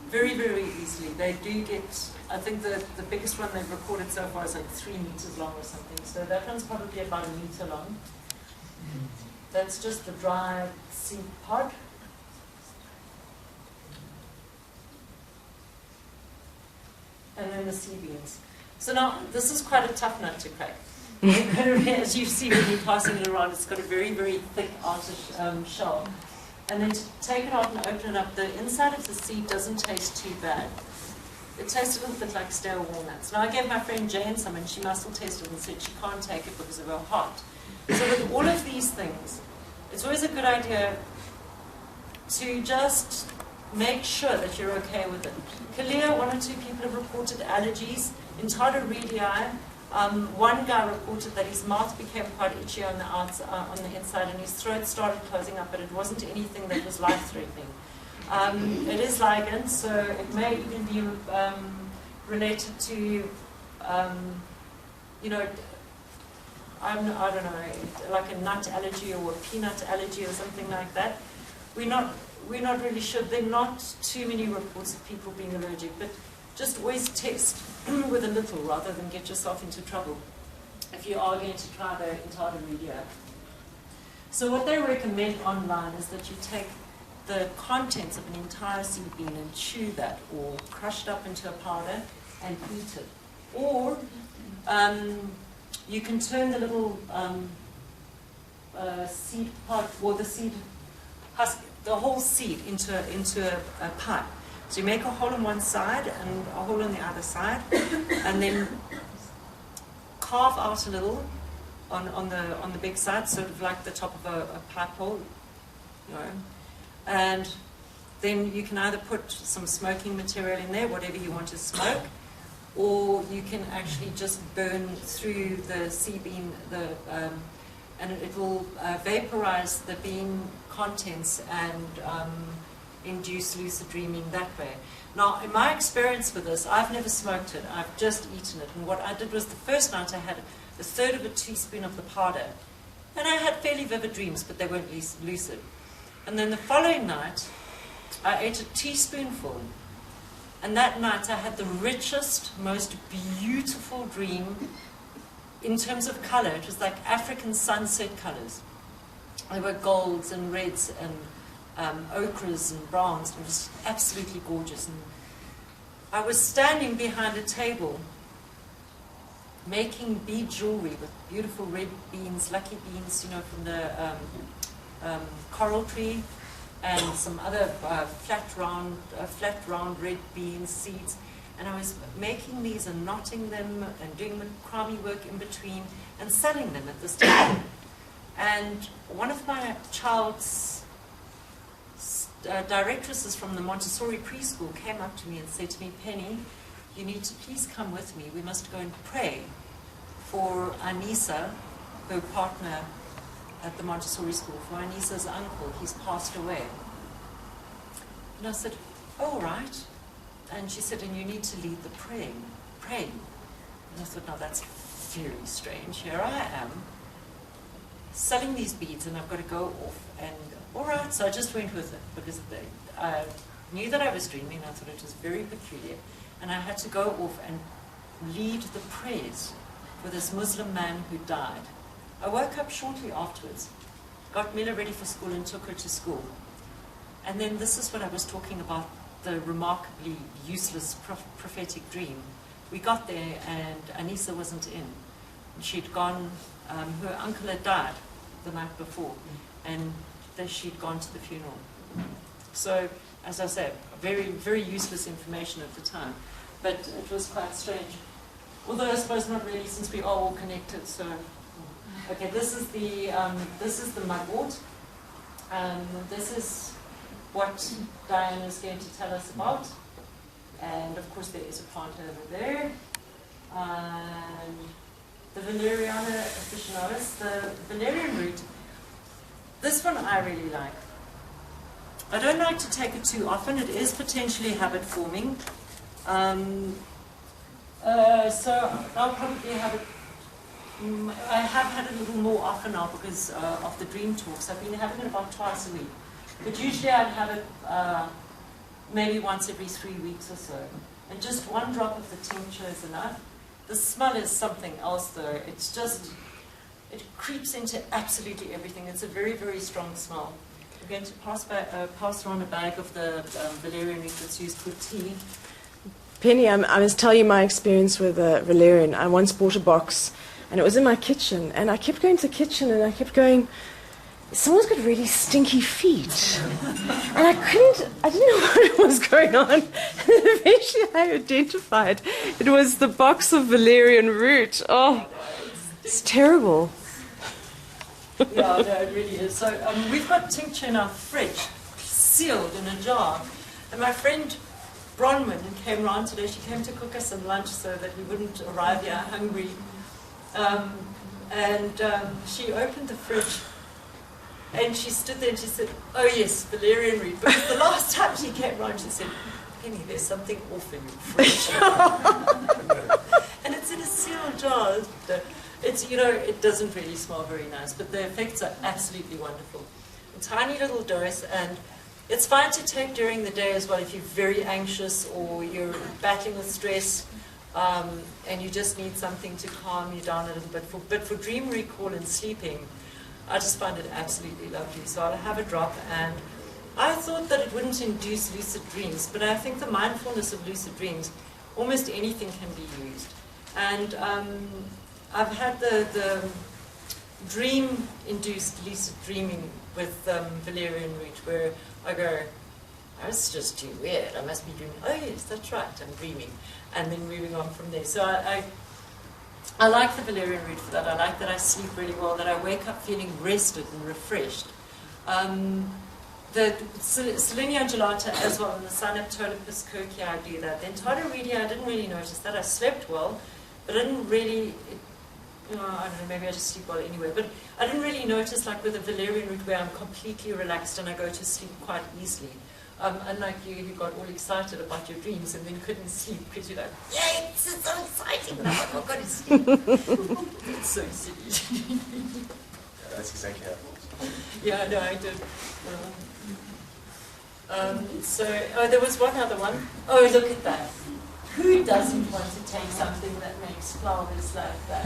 S3: Very, very easily. They do get, I think the biggest one they've recorded so far is like 3 meters long or something. So that one's probably about a meter long. That's just the dry seed pod. And then the sea beans. So now, this is quite a tough nut to crack. As you see when you're passing it around, it's got a very, very thick outer shell. And then to take it out and open it up, the inside of the seed doesn't taste too bad. It tastes a little bit like stale walnuts. Now, I gave my friend Jane some, and she muscle tested and said she can't take it because of her heart. So with all of these things, it's always a good idea to just make sure that you're okay with it. Calea, 1 or 2 people have reported allergies. Entada rheedii, one guy reported that his mouth became quite itchy on the inside, and his throat started closing up, but it wasn't anything that was life-threatening. It is ligand, so it may even be related to, you know, I don't know, like a nut allergy or a peanut allergy or something like that. We're not really sure. There are not too many reports of people being allergic, but just always test with a little rather than get yourself into trouble if you are going to try the Entada rheedii. So what they recommend online is that you take the contents of an entire seed bean and chew that, or crush it up into a powder and eat it. Or you can turn the little seed pod, or the seed husk, the whole seed into a pipe. So you make a hole on one side and a hole on the other side, and then carve out a little on the big side, sort of like the top of a pipe hole, you know. And then you can either put some smoking material in there, whatever you want to smoke, or you can actually just burn through the sea bean, and it will vaporize the bean contents and induce lucid dreaming that way. Now, in my experience with this, I've never smoked it. I've just eaten it. And what I did was, the first night I had 1/3 of a teaspoon of the powder, and I had fairly vivid dreams, but they weren't lucid. And then the following night, I ate a teaspoonful, and that night I had the richest, most beautiful dream in terms of color. It was like African sunset colors. There were golds and reds and ochres and browns. It was absolutely gorgeous. And I was standing behind a table making bead jewelry with beautiful red beans, lucky beans, from the coral tree, and some other flat round red beans, seeds. And I was making these and knotting them and doing macrame work in between and selling them at this time. And one of my child's directresses from the Montessori preschool came up to me and said to me, Penny, you need to please come with me. We must go and pray for Anissa, her partner at the Montessori school, for Anissa's uncle. He's passed away. And I said, all right. And she said, and you need to lead the praying. And I thought, no, that's very strange. Here I am, selling these beads, and I've got to go off. And all right, so I just went with it, because I knew that I was dreaming, and I thought it was very peculiar. And I had to go off and lead the prayers for this Muslim man who died. I woke up shortly afterwards, got Mila ready for school, and took her to school. And then this is what I was talking about, the remarkably useless prophetic dream. We got there and Anissa wasn't in. She'd gone, her uncle had died the night before, and she'd gone to the funeral. So, as I said, very, very useless information at the time, but it was quite strange. Although I suppose not really, since we are all connected. So, okay, this is the Mugwort. This is what Diane is going to tell us about. And of course there is a plant over there. And the Valeriana officinalis, the Valerian root. This one I really like. I don't like to take it too often. It is potentially habit forming. So I'll probably have it. I have had it a little more often now because of the dream talks. I've been having it about twice a week. But usually I'd have it maybe once every 3 weeks or so. And just one drop of the tincture is enough. The smell is something else though. It's just, it creeps into absolutely everything. It's a very, very strong smell. I'm going to pass around a bag of the valerian root that's used for tea.
S2: Penny, I must tell you my experience with valerian. I once bought a box, and it was in my kitchen, and I kept going to the kitchen, and I kept going, someone's got really stinky feet. And I didn't know what was going on. And eventually I identified it was the box of valerian root. Oh, it's terrible.
S3: Yeah, no, it really is. So we've got tincture in our fridge, sealed in a jar. And my friend Bronwyn came round today. She came to cook us some lunch so that we wouldn't arrive here hungry. She opened the fridge and she stood there and she said, oh yes, valerian root. Because the last time she came round, she said, Penny, there's something off in your fridge. And it's in a sealed jar. It's, it doesn't really smell very nice, but the effects are absolutely wonderful. A tiny little dose, and it's fine to take during the day as well if you're very anxious or you're battling with stress, and you just need something to calm you down a little bit. But for dream recall and sleeping, I just find it absolutely lovely. So I'll have a drop, and I thought that it wouldn't induce lucid dreams, but I think the mindfulness of lucid dreams, almost anything can be used. And I've had the dream-induced lucid dreaming with valerian root, where I go, that's just too weird, I must be dreaming. Oh yes, that's right, I'm dreaming. And then moving on from there. So I like the valerian root for that. I like that I sleep really well, that I wake up feeling rested and refreshed. The Silene undulata as well, and the Sinaptolopus kirkii, I do that. The Entada rheedii, I didn't really notice that. I slept well, but I didn't really, I don't know, maybe I just sleep well anyway, but I didn't really notice, like with the valerian root, where I'm completely relaxed and I go to sleep quite easily. Unlike you, who got all excited about your dreams and then couldn't sleep because you're like, yay, this is so exciting, and I'm like, I've got to sleep. It's so silly.
S1: Yeah, that's exactly how it was.
S3: Yeah, no, I did. There was one other one. Oh, look at that. Who doesn't want to take something that makes flowers like that?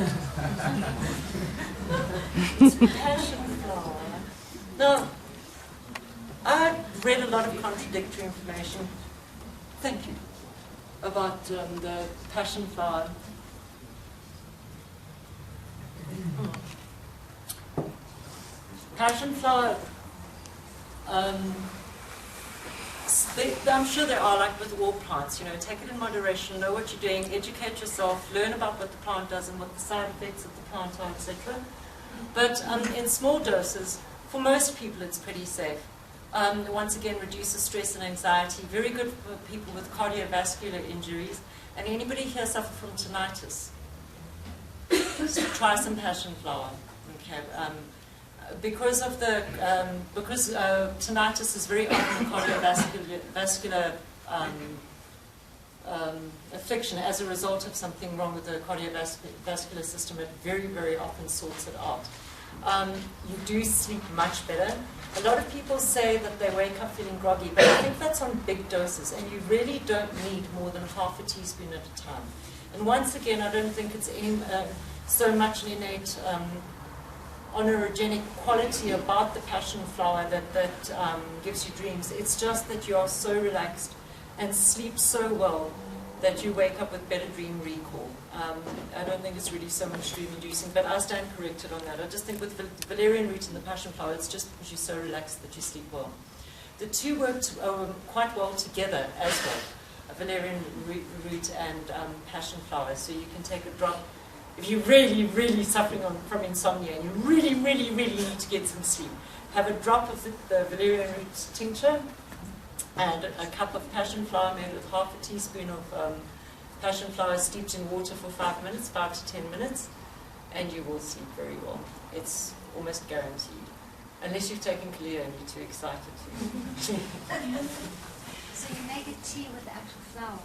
S3: It's passion flower. Now, I read a lot of contradictory information, thank you, about the passion flower. Passion flower, I'm sure there are, like with all plants, you know, take it in moderation, know what you're doing, educate yourself, learn about what the plant does and what the side effects of the plant are, etc. But in small doses, for most people it's pretty safe. Once again, reduces stress and anxiety, very good for people with cardiovascular injuries, and anybody here suffer from tinnitus. So try some passion flower. Okay. Because tinnitus is very often a cardiovascular affliction as a result of something wrong with the cardiovascular system, it very, very often sorts it out. You do sleep much better. A lot of people say that they wake up feeling groggy, but I think that's on big doses, and you really don't need more than half a teaspoon at a time. And once again, I don't think it's so much an innate oneirogenic quality about the passion flower that gives you dreams. It's just that you are so relaxed and sleep so well that you wake up with better dream recall. I don't think it's really so much dream inducing, but I stand corrected on that. I just think with valerian root and the passion flower, it's just because you're so relaxed that you sleep well. The two worked quite well together as well, valerian root and passion flower. So you can take a drop. If you're really, really suffering from insomnia and you really, really, really need to get some sleep, have a drop of the valerian root tincture and a cup of passion flower made with half a teaspoon of passion flower steeped in water for 5 minutes, 5 to 10 minutes, and you will sleep very well. It's almost guaranteed. Unless you've taken Calea and you're too excited.
S4: So you make a tea with the actual flower?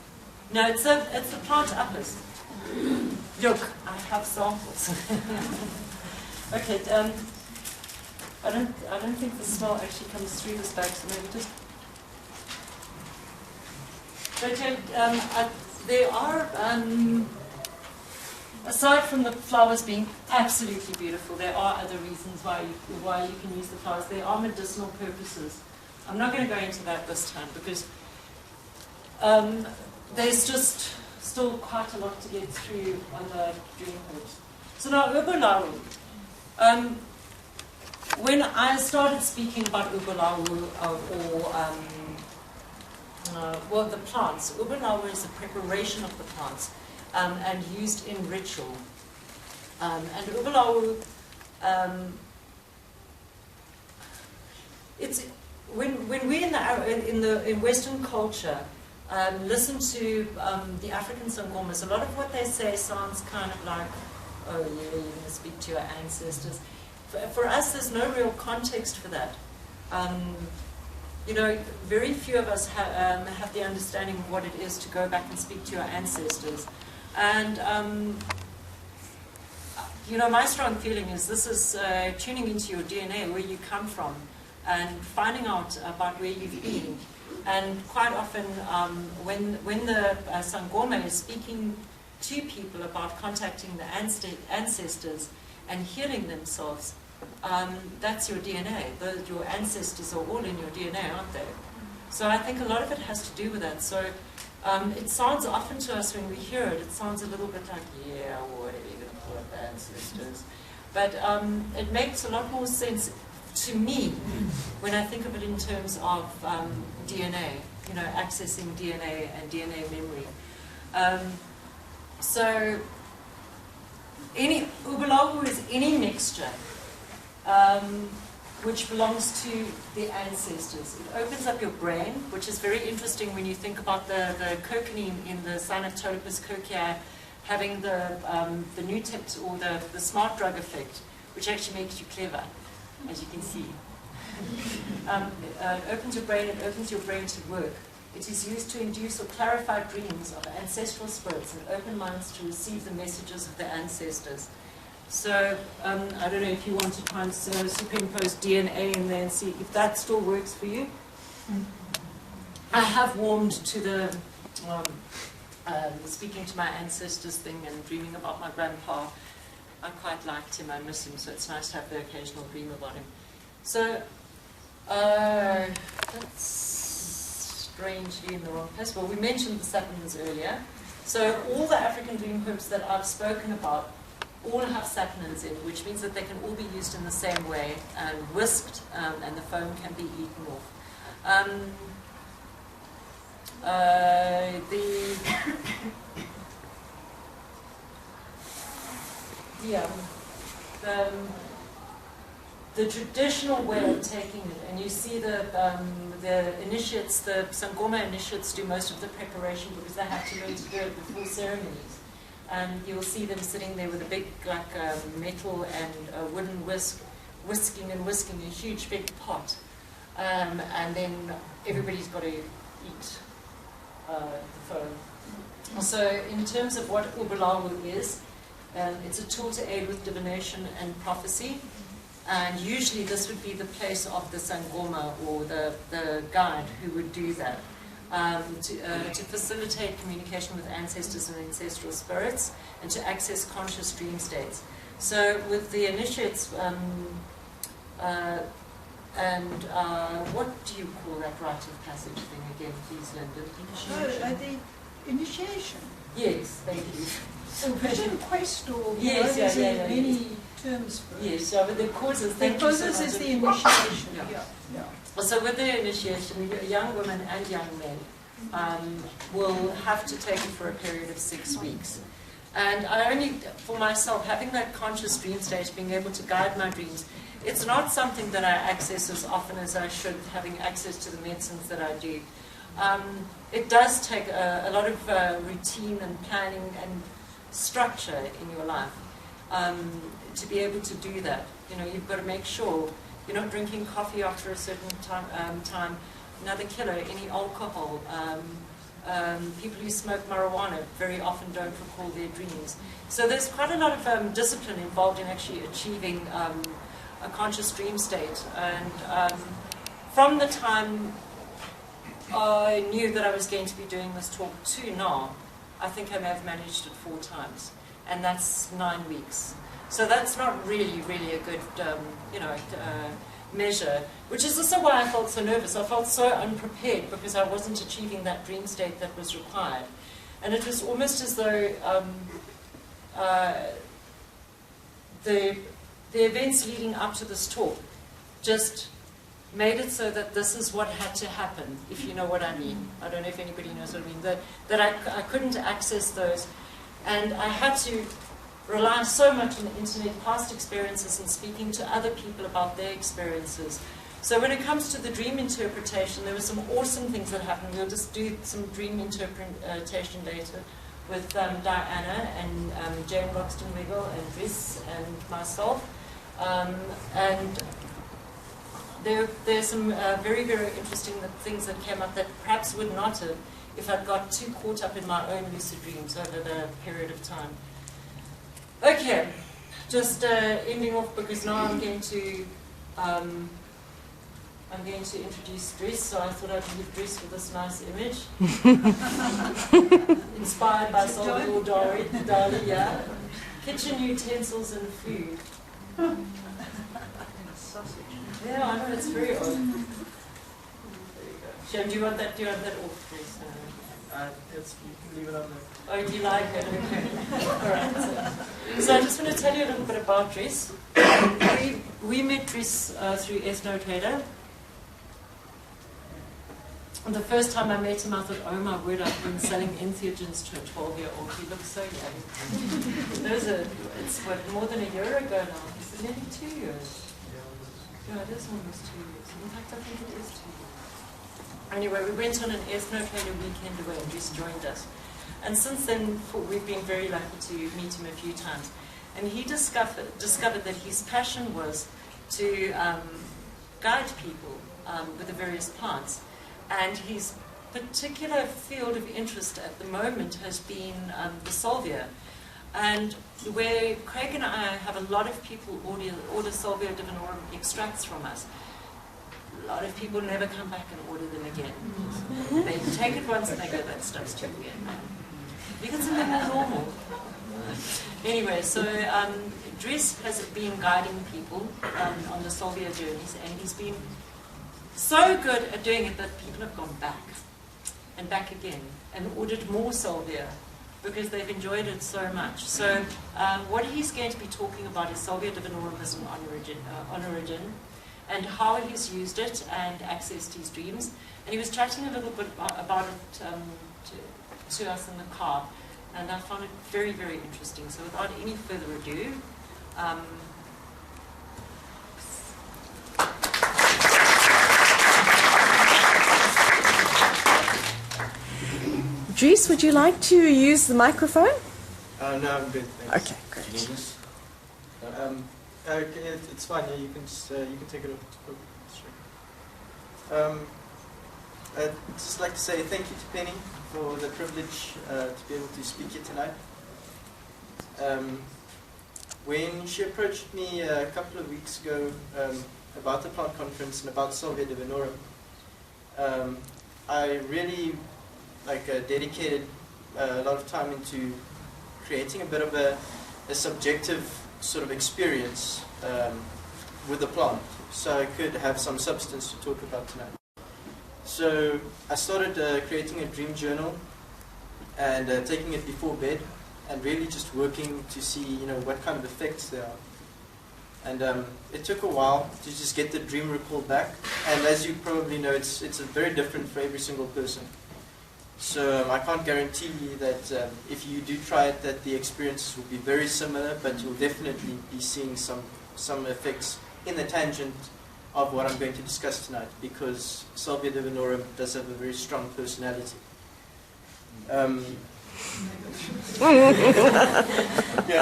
S3: No, it's the plant uppers. Look, I have samples. Okay, I don't think the smell actually comes through this bag, so maybe just. But there are, aside from the flowers being absolutely beautiful, there are other reasons why you can use the flowers. There are medicinal purposes. I'm not going to go into that this time because there's just still quite a lot to get through on the dream herbs. So now ubulawu. When I started speaking about ubulawu well, the plants, ubulawu is a preparation of the plants and used in ritual. And ubulawu, it's when we in Western culture listen to the African sangomas, a lot of what they say sounds kind of like, oh yeah, you're going to speak to your ancestors. For us, there's no real context for that. You know, very few of us have the understanding of what it is to go back and speak to your ancestors. And, you know, my strong feeling is this is tuning into your DNA, where you come from, and finding out about where you've been. And quite often, when the Sangoma is speaking to people about contacting the ancestors and healing themselves, that's your DNA. Your ancestors are all in your DNA, aren't they? So I think a lot of it has to do with that. So it sounds often to us when we hear it, it sounds a little bit like, yeah, whatever you're going to call it, the ancestors. But it makes a lot more sense to me when I think of it in terms of DNA, you know, accessing DNA and DNA memory. So ubulawu is any mixture which belongs to the ancestors. It opens up your brain, which is very interesting when you think about the curcumin in the Sinoptolopus cochleae having the nutex or the smart drug effect, which actually makes you clever, as you can see. It opens your brain, it opens your brain to work. It is used to induce or clarify dreams of ancestral spirits and open minds to receive the messages of the ancestors. So, I don't know if you want to try and superimpose DNA in there and see if that still works for you. I have warmed to the speaking to my ancestors thing and dreaming about my grandpa. I quite liked him, I miss him, so it's nice to have the occasional dream about him. So, that's strangely in the wrong place. Well, we mentioned the supplements earlier. So all the African dream herbs that I've spoken about all have saponins in, which means that they can all be used in the same way and whisked, and the foam can be eaten off. The traditional way of taking it, and you see the initiates, the Sangoma initiates do most of the preparation because they have to learn to do it before ceremonies. And you'll see them sitting there with a big metal and a wooden whisk, whisking a huge big pot. And then everybody's got to eat the foam. So in terms of what ubulawu is, it's a tool to aid with divination and prophecy. And usually this would be the place of the Sangoma or the guide who would do that. To facilitate communication with ancestors and ancestral spirits, and to access conscious dream states. So with the initiates, what do you call that rite of passage thing again, please, Linda?
S8: The initiation.
S3: Yes, thank you.
S8: Vision quest, or
S3: yes,
S8: there's
S3: yeah,
S8: many terms for it.
S3: Yes, so with the causes,
S8: The causes is the initiation. Yeah.
S3: So with the initiation, young women and young men will have to take it for a period of 6 weeks. And I only, for myself, having that conscious dream state, being able to guide my dreams, it's not something that I access as often as I should, having access to the medicines that I do. It does take a lot of routine and planning and structure in your life to be able to do that. You know, you've got to make sure you're not drinking coffee after a certain time. Another killer, any alcohol. People who smoke marijuana very often don't recall their dreams. So there's quite a lot of discipline involved in actually achieving a conscious dream state. And from the time I knew that I was going to be doing this talk to now, I think I may have managed it 4 times. And that's 9 weeks. So that's not really, really a good, measure, which is also why I felt so nervous. I felt so unprepared because I wasn't achieving that dream state that was required. And it was almost as though the events leading up to this talk just made it so that this is what had to happen, if you know what I mean. I don't know if anybody knows what I mean. That I couldn't access those. And I had to rely so much on the internet, past experiences, and speaking to other people about their experiences. So when it comes to the dream interpretation, there were some awesome things that happened. We'll just do some dream interpretation later with Diana and Jane Roxton-Wiggle and Dries and myself. And there's some very, very interesting things that came up that perhaps would not have if I'd got too caught up in my own lucid dreams over the period of time. Okay, just ending off because now I'm going to introduce Dries. So I thought I'd leave Dries with this nice image, inspired by Salvador Dali. Yeah, kitchen utensils and food. Yeah, I know it's very odd. There you go. Shem, do you want that? Do you want that off, Dries?
S1: Yes, you can leave it up there.
S3: Oh, do you like it? Okay. All right. So I just want to tell you a little bit about Dries. We met Dries through ethnotrader. And the first time I met him, I thought, oh my word, I've been selling entheogens to a 12-year-old. He looks so young. It's more than a year ago now. Is it nearly 2 years? Yeah, it is almost 2 years. In fact, I think it is 2 years. Anyway, we went on an ethnotrader weekend away and Dries joined us. And since then, we've been very lucky to meet him a few times. And he discovered that his passion was to guide people with the various plants. And his particular field of interest at the moment has been the salvia. And where Craig and I have a lot of people order Salvia Divinorum extracts from us, a lot of people never come back and order them again. They take it once and they go, that stuff's too weird. You can something more normal. Anyway, so Dries has been guiding people on the salvia journeys, and he's been so good at doing it that people have gone back and back again and ordered more salvia because they've enjoyed it so much. So what he's going to be talking about is Salvia Divinorum as an oneirogenic, and how he's used it and accessed his dreams. And he was chatting a little bit about it to us in the car, and I found it very, very interesting. So without any further ado,
S2: Dries, would you like to use the microphone?
S1: No, I'm good. Thanks.
S2: Okay,
S1: Do you need
S2: great.
S1: this? Okay, it's fine. Yeah, you can take it off. I'd just like to say thank you to Penny for the privilege to be able to speak here tonight. When she approached me a couple of weeks ago about the plant conference and about Salvia Divinorum, I really dedicated a lot of time into creating a bit of a subjective sort of experience with the plant, so I could have some substance to talk about tonight. So I started creating a dream journal and taking it before bed, and really just working to see, what kind of effects there are. And it took a while to just get the dream recall back, and as you probably know, it's very different for every single person. So I can't guarantee you that if you do try it, that the experiences will be very similar, but you'll definitely be seeing some effects in the tangent of what I'm going to discuss tonight, because Salvia Divinorum does have a very strong personality. Yeah,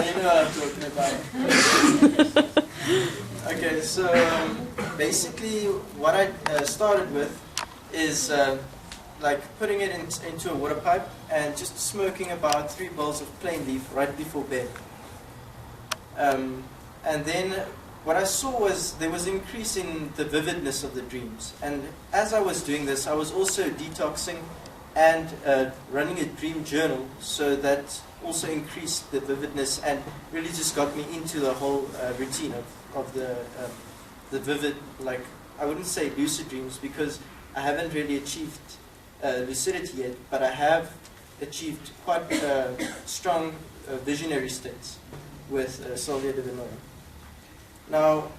S1: you know what I'm talking about. Okay, so basically what I started with is putting it into a water pipe and just smoking about 3 bowls of plain leaf right before bed. And then what I saw was there was an increase in the vividness of the dreams. And as I was doing this, I was also detoxing and running a dream journal, so that also increased the vividness and really just got me into the whole routine of the vivid, I wouldn't say lucid dreams, because I haven't really achieved lucidity yet, but I have achieved quite strong visionary states with Salvia Divinorum. Now,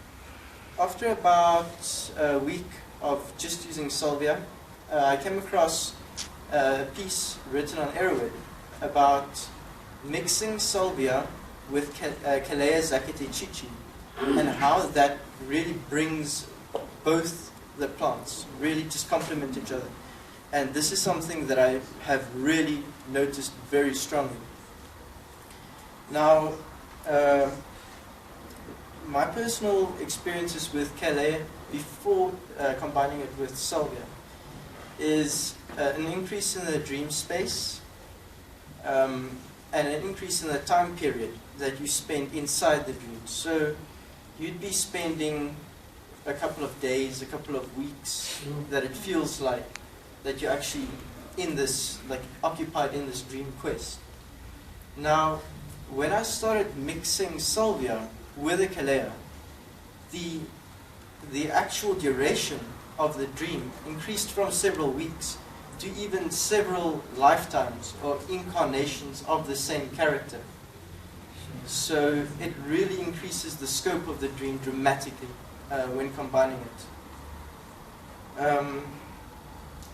S1: after about a week of just using Salvia, I came across a piece written on Erowid about mixing Salvia with Calea zakete chichi, and how that really brings both the plants, really just complement each other. And this is something that I have really noticed very strongly. Now, my personal experiences with Calea before combining it with Salvia is an increase in the dream space and an increase in the time period that you spend inside the dream. So you'd be spending a couple of days, a couple of weeks, that it feels like that you're actually in this, occupied in this dream quest. Now, when I started mixing Salvia with a Calea, the actual duration of the dream increased from several weeks to even several lifetimes or incarnations of the same character. So it really increases the scope of the dream dramatically when combining it.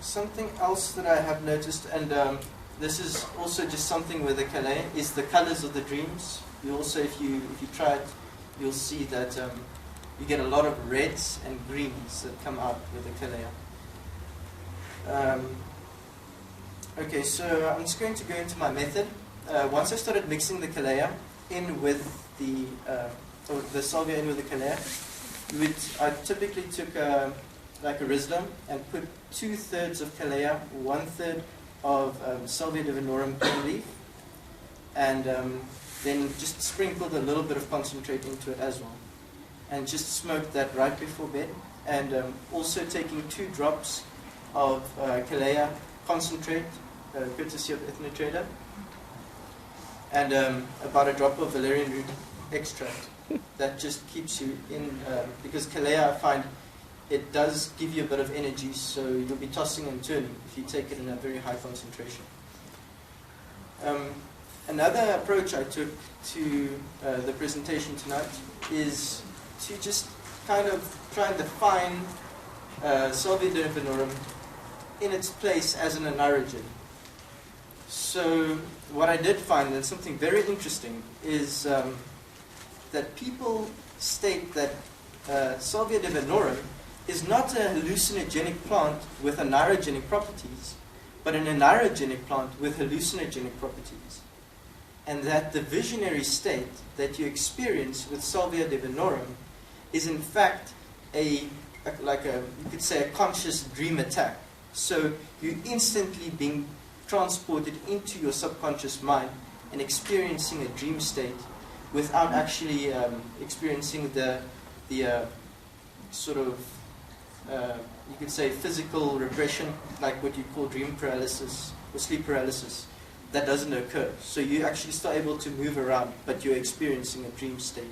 S1: Something else that I have noticed, and this is also just something with the Calea, is the colors of the dreams. You also, if you try it, you'll see that you get a lot of reds and greens that come out with the Calea. Okay, so I'm just going to go into my method. Once I started mixing the Calea in with the Salvia in with the Calea, I typically took a rhizoderm and put 2/3 of Calea, 1/3 of Salvia Divinorum plain leaf, and then just sprinkled a little bit of concentrate into it as well, and just smoked that right before bed. And also taking 2 drops of Calea concentrate, courtesy of ethnotrader, and about a drop of Valerian root extract. That just keeps you in, because Calea, I find, it does give you a bit of energy, so you'll be tossing and turning if you take it in a very high concentration. Another approach I took to the presentation tonight is to just kind of try and define Salvia Divinorum in its place as an enogen. So what I did find, and something very interesting, is that people state that Salvia Divinorum is not a hallucinogenic plant with oneirogenic properties, but an oneirogenic plant with hallucinogenic properties. And that the visionary state that you experience with Salvia Divinorum is in fact you could say a conscious dream attack. So you're instantly being transported into your subconscious mind and experiencing a dream state without actually experiencing the sort of, you could say, physical repression, like what you call dream paralysis or sleep paralysis. That doesn't occur. So you actually still able to move around, but you're experiencing a dream state.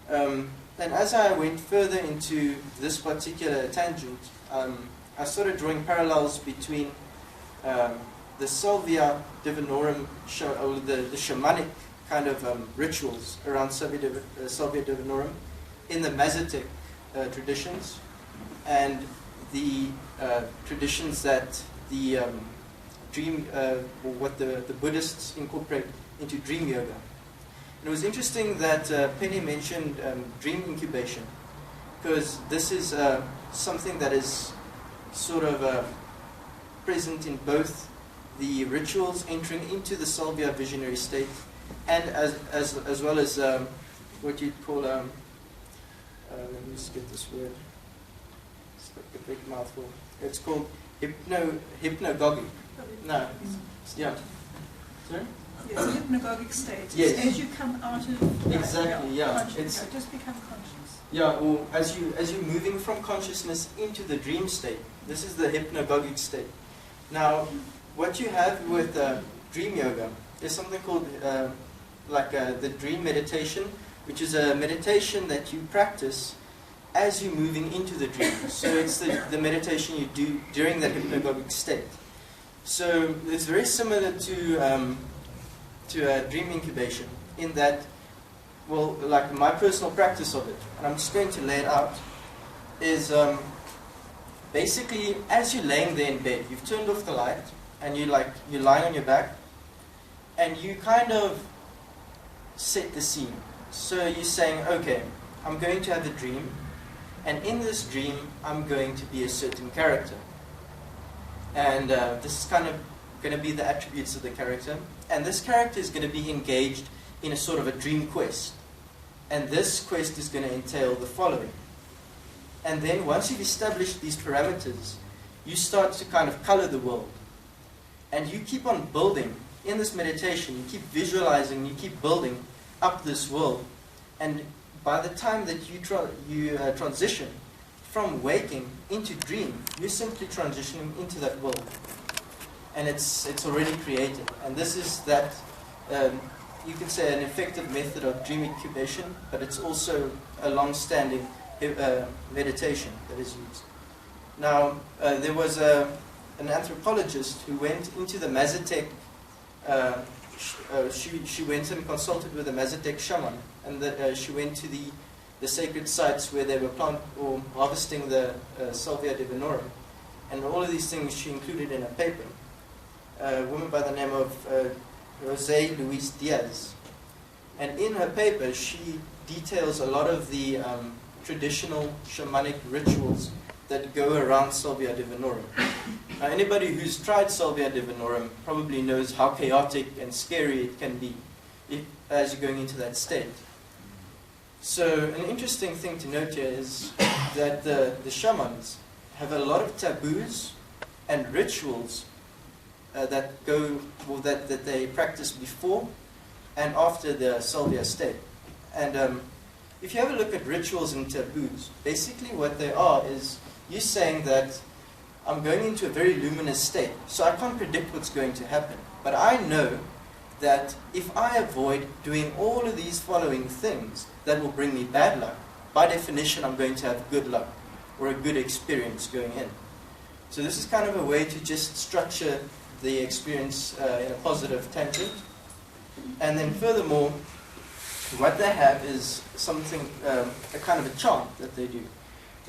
S1: And as I went further into this particular tangent, I started drawing parallels between the Salvia Divinorum, or the shamanic kind of rituals around Salvia Divinorum in the Mazatec traditions, and the traditions that the what the Buddhists incorporate into dream yoga. And it was interesting that Penny mentioned dream incubation, because this is something that is sort of present in both the rituals entering into the Salvia visionary state, and as well as what you'd call let me just get this word. It's like a big mouthful. It's called hypnagogic. No. Yeah. Sorry?
S8: Yes, a hypnagogic state.
S1: Yes.
S8: As you come out of
S1: Exactly, yeah.
S8: It's just become conscious.
S1: Yeah, or as you're moving from consciousness into the dream state. This is the hypnagogic state. Now, what you have with dream yoga is something called the dream meditation, which is a meditation that you practice as you're moving into the dream. So it's the meditation you do during that hypnagogic state. So it's very similar to dream incubation in that, well, like my personal practice of it, and I'm just going to lay it out, is basically as you're laying there in bed, you've turned off the light, and you're lying on your back, and you kind of set the scene. So you're saying, okay, I'm going to have a dream, and in this dream, I'm going to be a certain character. And this is kind of going to be the attributes of the character. And this character is going to be engaged in a sort of a dream quest. And this quest is going to entail the following. And then once you've established these parameters, you start to kind of color the world. And you keep on building. In this meditation, you keep visualizing, you keep building up this world. And by the time that you transition from waking into dream, you're simply transitioning into that world. And it's already created. And this is that, you can say, an effective method of dream incubation, but it's also a long-standing meditation that is used. Now, there was an anthropologist who went into the Mazatec, she went and consulted with a Mazatec shaman, and she went to the sacred sites where they were harvesting the Salvia Divinorum. And all of these things she included in a paper. A woman by the name of Jose Luis Diaz. And in her paper, she details a lot of the traditional shamanic rituals that go around Salvia Divinorum. Now, anybody who's tried Salvia Divinorum probably knows how chaotic and scary it can be as you're going into that state. So an interesting thing to note here is that the shamans have a lot of taboos and rituals that they practice before and after the Salvia state. And if you have a look at rituals and taboos, basically what they are is you saying that I'm going into a very luminous state, so I can't predict what's going to happen. But I know that if I avoid doing all of these following things that will bring me bad luck, by definition I'm going to have good luck or a good experience going in. So this is kind of a way to just structure the experience in a positive tangent. And then furthermore, what they have is something, a kind of a chant that they do.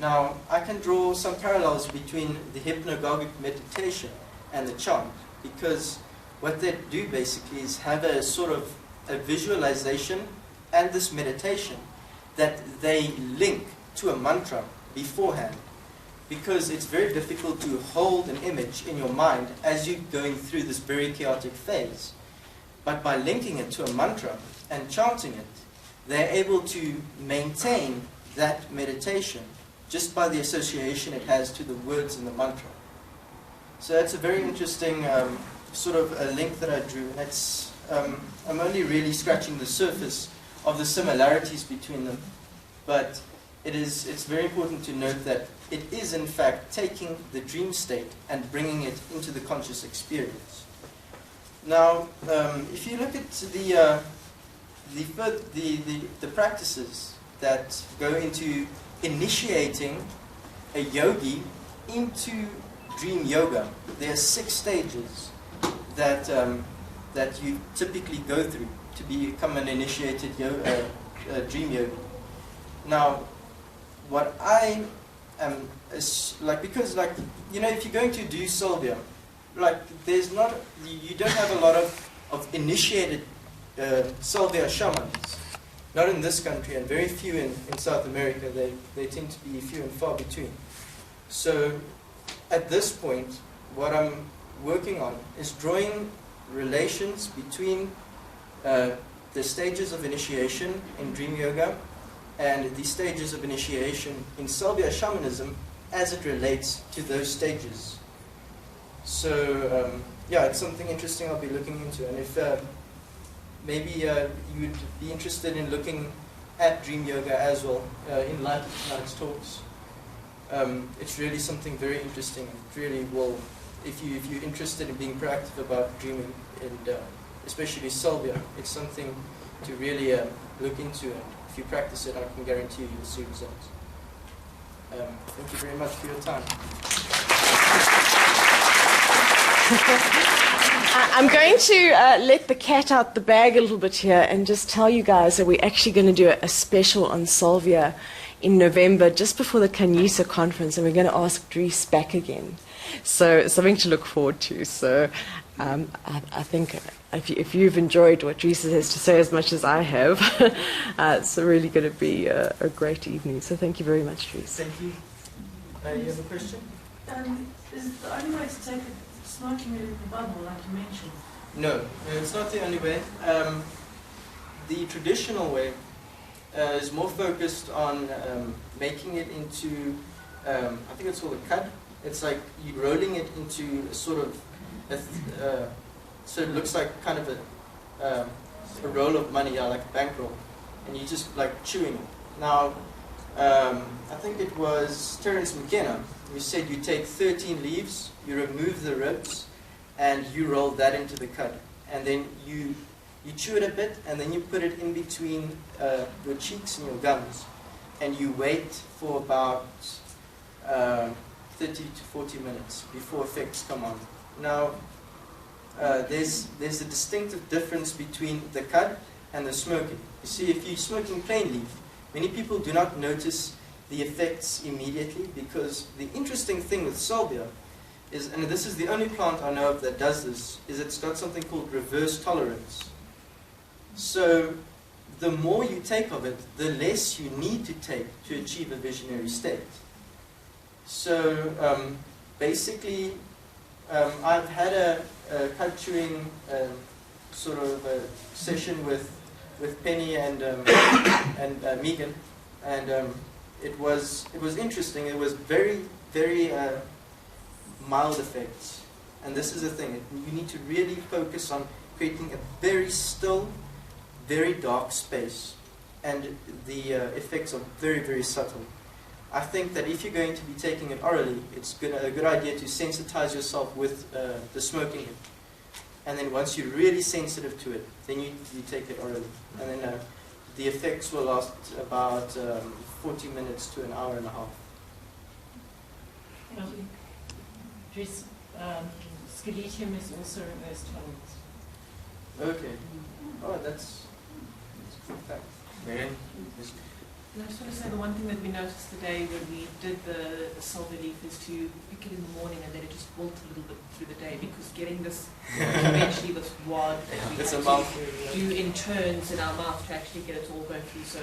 S1: Now, I can draw some parallels between the hypnagogic meditation and the chant, because what they do basically is have a sort of a visualization and this meditation that they link to a mantra beforehand, because it's very difficult to hold an image in your mind as you're going through this very chaotic phase. But by linking it to a mantra and chanting it, they're able to maintain that meditation just by the association it has to the words in the mantra. So that's a very interesting sort of a link that I drew. And it's, I'm only really scratching the surface of the similarities between them, but it's very important to note that it is in fact taking the dream state and bringing it into the conscious experience. Now, if you look at the practices that go into initiating a yogi into dream yoga, there are 6 stages that that you typically go through to become an initiated dream yogi. Now, what I am because you know, if you're going to do Salvia, there's not, you don't have a lot of initiated Salvia shamans. Not in this country, and very few in South America. They tend to be few and far between. So at this point, what I'm working on is drawing relations between the stages of initiation in dream yoga and the stages of initiation in Salvia shamanism as it relates to those stages. So yeah, it's something interesting I'll be looking into. And if maybe you would be interested in looking at dream yoga as well in light of tonight's talks. It's really something very interesting. It really will, if you're interested in being proactive about dreaming, and especially Salvia, it's something to really look into. And if you practice it, I can guarantee you'll see results. Thank you very much for your time.
S2: I'm going to let the cat out the bag a little bit here and just tell you guys that we're actually going to do a special on Salvia in November, just before the Canisa conference, and we're going to ask Dries back again. So something to look forward to. So I think if you've enjoyed what Dries has to say as much as I have, it's really going to be a great evening. So thank you very much, Dries.
S1: Thank you. You have a question?
S8: Is it the only way to take it smoking it in the bubble, like you mentioned?
S1: No, it's not the only way. The traditional way is more focused on making it into, I think it's called a cud. It's like you're rolling it into a sort of, so it looks like kind of a roll of money, yeah, like a bankroll, and you just like chewing it. Now, I think it was Terence McKenna who said you take 13 leaves, you remove the ribs, and you roll that into the cud. And then you chew it a bit, and then you put it in between your cheeks and your gums. And you wait for about 30 to 40 minutes before effects come on. Now, there's a distinctive difference between the cud and the smoking. You see, if you're smoking plain leaf, many people do not notice the effects immediately, because the interesting thing with Salvia is, and this is the only plant I know of that does this, is it's got something called reverse tolerance. So the more you take of it, the less you need to take to achieve a visionary state. So basically, I've had a cud chewing sort of a session with Penny and Megan, and it was interesting. It was very, very mild effects. And this is the thing, you need to really focus on creating a very still, very dark space. And the effects are very, very subtle. I think that if you're going to be taking it orally, it's a good idea to sensitize yourself with the smoking it. And then once you're really sensitive to it, then you take it orally. And then the effects will last about 40 minutes to an hour and a half.
S3: Dries,
S8: Scaletium is also reversed tolerance.
S1: Okay. Oh, that's a good fact. Marianne?
S8: And I just want to say the one thing that we noticed today when we did the salvia leaf is to pick it in the morning and let it just wilt a little bit through the day, because getting this eventually this wad that we
S1: It's a
S8: have
S1: mouthful.
S8: to do in turns in our mouth to actually get it all going through. So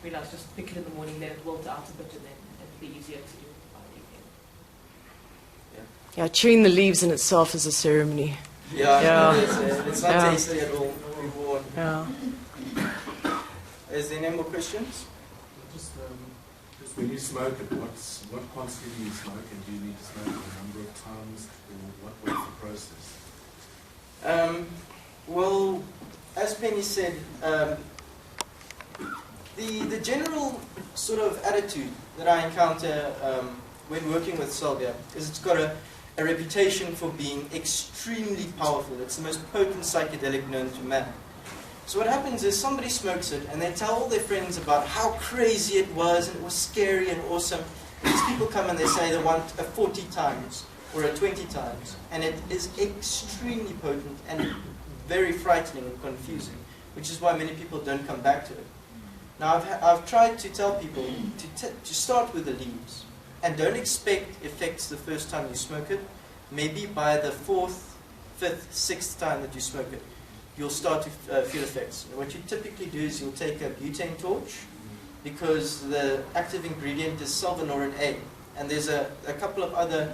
S8: realize just pick it in the morning, let it wilt out a bit, and then it'll be easier to do by the evening.
S2: Yeah, chewing the leaves in itself is a ceremony.
S1: Yeah,
S2: Yeah.
S1: it's not
S2: Yeah.
S1: tasty at all. Reward.
S2: Yeah.
S1: Is there any more questions?
S9: Just when you smoke it, what quantity do you smoke, and do you need to smoke it a number of times, or what's the process?
S1: Well, as Penny said, the general sort of attitude that I encounter when working with salvia is it's got a reputation for being extremely powerful. It's the most potent psychedelic known to man. So what happens is somebody smokes it and they tell all their friends about how crazy it was and it was scary and awesome. These people come and they say they want a 40 times or a 20 times, and it is extremely potent and very frightening and confusing, which is why many people don't come back to it. Now I've tried to tell people to start with the leaves and don't expect effects the first time you smoke it. Maybe by the 4th, 5th, 6th time that you smoke it, you'll start to feel effects. And what you typically do is you'll take a butane torch, because the active ingredient is sulfonylurea A, and there's a couple of other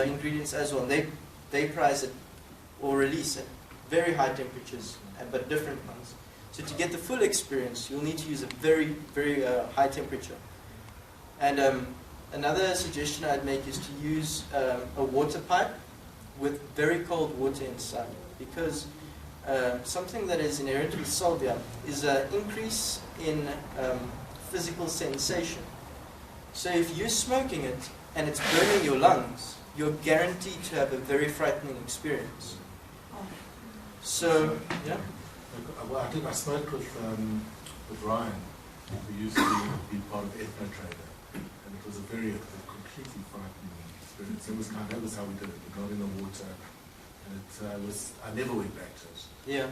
S1: ingredients as well. And they prize it or release at very high temperatures, but different ones. So to get the full experience, you'll need to use a very, very high temperature. And another suggestion I'd make is to use a water pipe with very cold water inside, because something that is inherent with salvia is an increase in physical sensation. So if you're smoking it and it's burning your lungs, you're guaranteed to have a very frightening experience. So, yeah?
S9: Well, I think I smoked with Ryan, who used to be part of ethnotrader, and it was a completely frightening experience. That was how we did it. We got in the water, and I never went back to it.
S1: Yeah.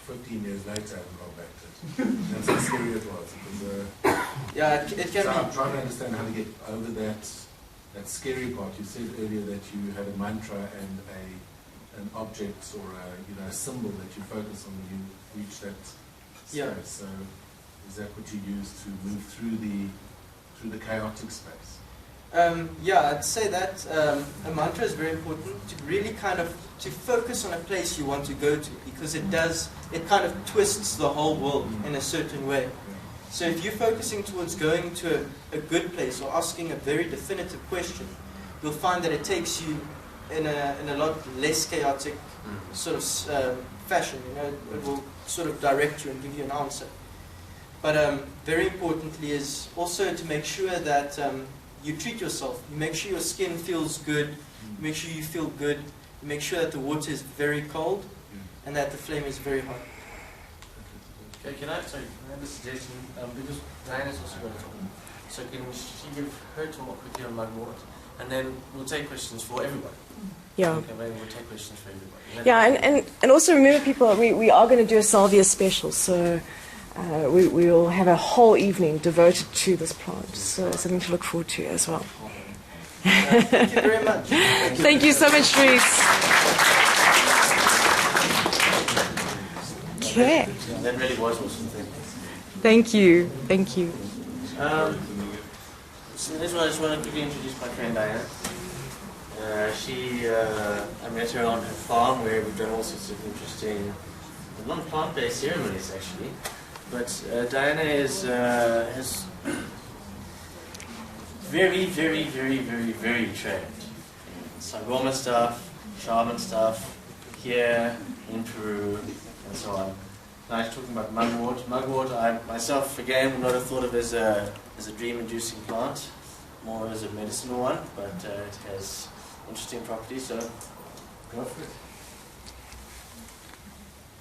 S9: 15 years later, I haven't gone back to it. That's how scary it was.
S1: Yeah, it can
S9: so
S1: be.
S9: I'm trying to understand how to get over that scary part. You said earlier that you had a mantra and an object or a symbol that you focus on when you reach that space.
S1: Yeah.
S9: So is that what you use to move through the chaotic space?
S1: Yeah, I'd say that a mantra is very important to really to focus on a place you want to go to, because it kind of twists the whole world in a certain way. So if you're focusing towards going to a good place or asking a very definitive question, you'll find that it takes you in a lot less chaotic sort of fashion. It will sort of direct you and give you an answer. But very importantly is also to make sure that you treat yourself. You make sure your skin feels good. You make sure you feel good. You make sure that the water is very cold and that the flame is very hot.
S10: Okay, can I have a suggestion? Because Diana's also going to talk. So can she give her talk quickly on Mugwort, and then we'll take questions for everybody.
S2: Yeah.
S10: Okay, maybe we'll take questions for everybody.
S2: Yeah, and also remember, people, we are going to do a salvia special, so we will have a whole evening devoted to this plant. So something to look forward to as well.
S1: Thank you very much.
S2: Thank you so much, Reese. Okay.
S10: That really was awesome.
S2: Thank you. Thank you.
S10: So this one, I just want to quickly introduce my friend Diana. I met her on her farm where we've done all sorts of interesting, non-plant-based ceremonies actually. But Diana has very, very, very, very, very trained in Sangoma stuff, shaman stuff, here in Peru, and so on. Now she's talking about Mugwort. Mugwort, I myself, again, would not have thought of as a dream-inducing plant, more as a medicinal one, but it has interesting properties, so go for it.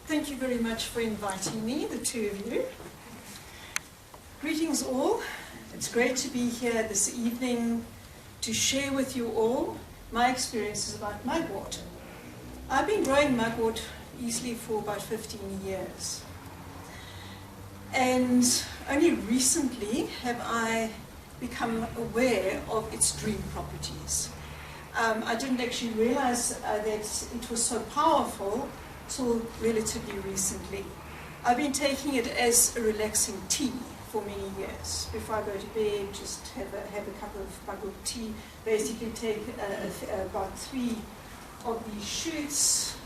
S11: Thank you very much for inviting me, the two of you. Greetings all. It's great to be here this evening to share with you all my experiences about Mugwort. I've been growing mugwort easily for about 15 years. And only recently have I become aware of its dream properties. I didn't actually realize that it was so powerful till relatively recently. I've been taking it as a relaxing tea for many years. Before I go to bed, just have a cup of mugwort tea. Basically take about 3 of these shoots,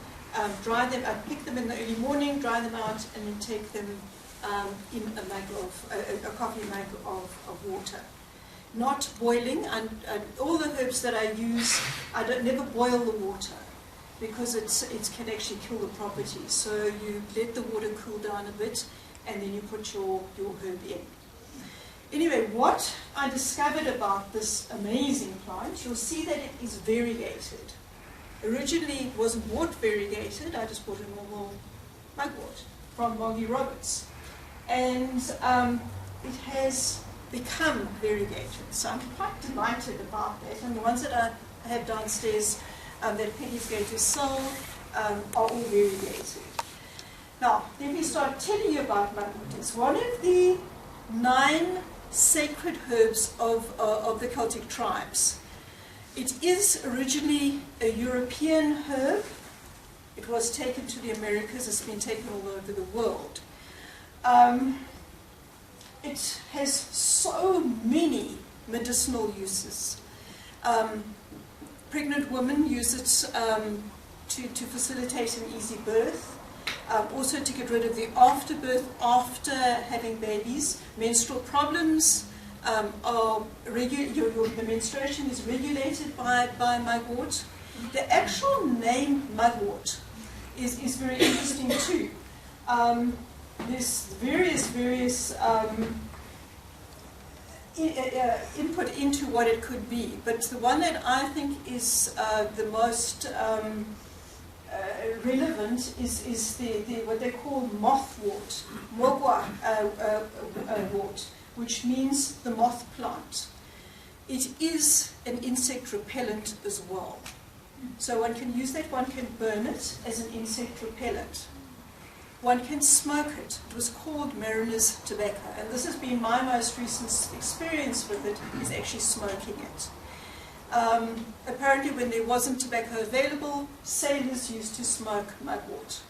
S11: dry them, I pick them in the early morning, dry them out, and then take them in a coffee mug of water. Not boiling, and all the herbs that I use, I never boil the water because it can actually kill the properties. So you let the water cool down a bit, and then you put your herb in. Anyway, what I discovered about this amazing plant, you'll see that it is variegated. Originally, it wasn't wort variegated. I just bought a normal mugwort from Moggy Roberts. And it has become variegated. So I'm quite delighted about that. And the ones that I have downstairs that Penny's going to sell are all variegated. Now, let me start telling you about mugwort. It's one of the 9 sacred herbs of the Celtic tribes. It is originally a European herb. It was taken to the Americas. It's been taken all over the world. It has so many medicinal uses. Pregnant women use it to facilitate an easy birth. Also to get rid of the afterbirth after having babies. Menstrual problems the menstruation is regulated by mugwort. The actual name mugwort is very interesting too. There's various input into what it could be, but the one that I think is the most relevant is the what they call mothwort, Mugwort, which means the moth plant. It is an insect repellent as well. So one can use that, one can burn it as an insect repellent. One can smoke it. It was called mariner's tobacco, and this has been my most recent experience with it, is actually smoking it. Apparently when there wasn't tobacco available, sailors used to smoke mugwort.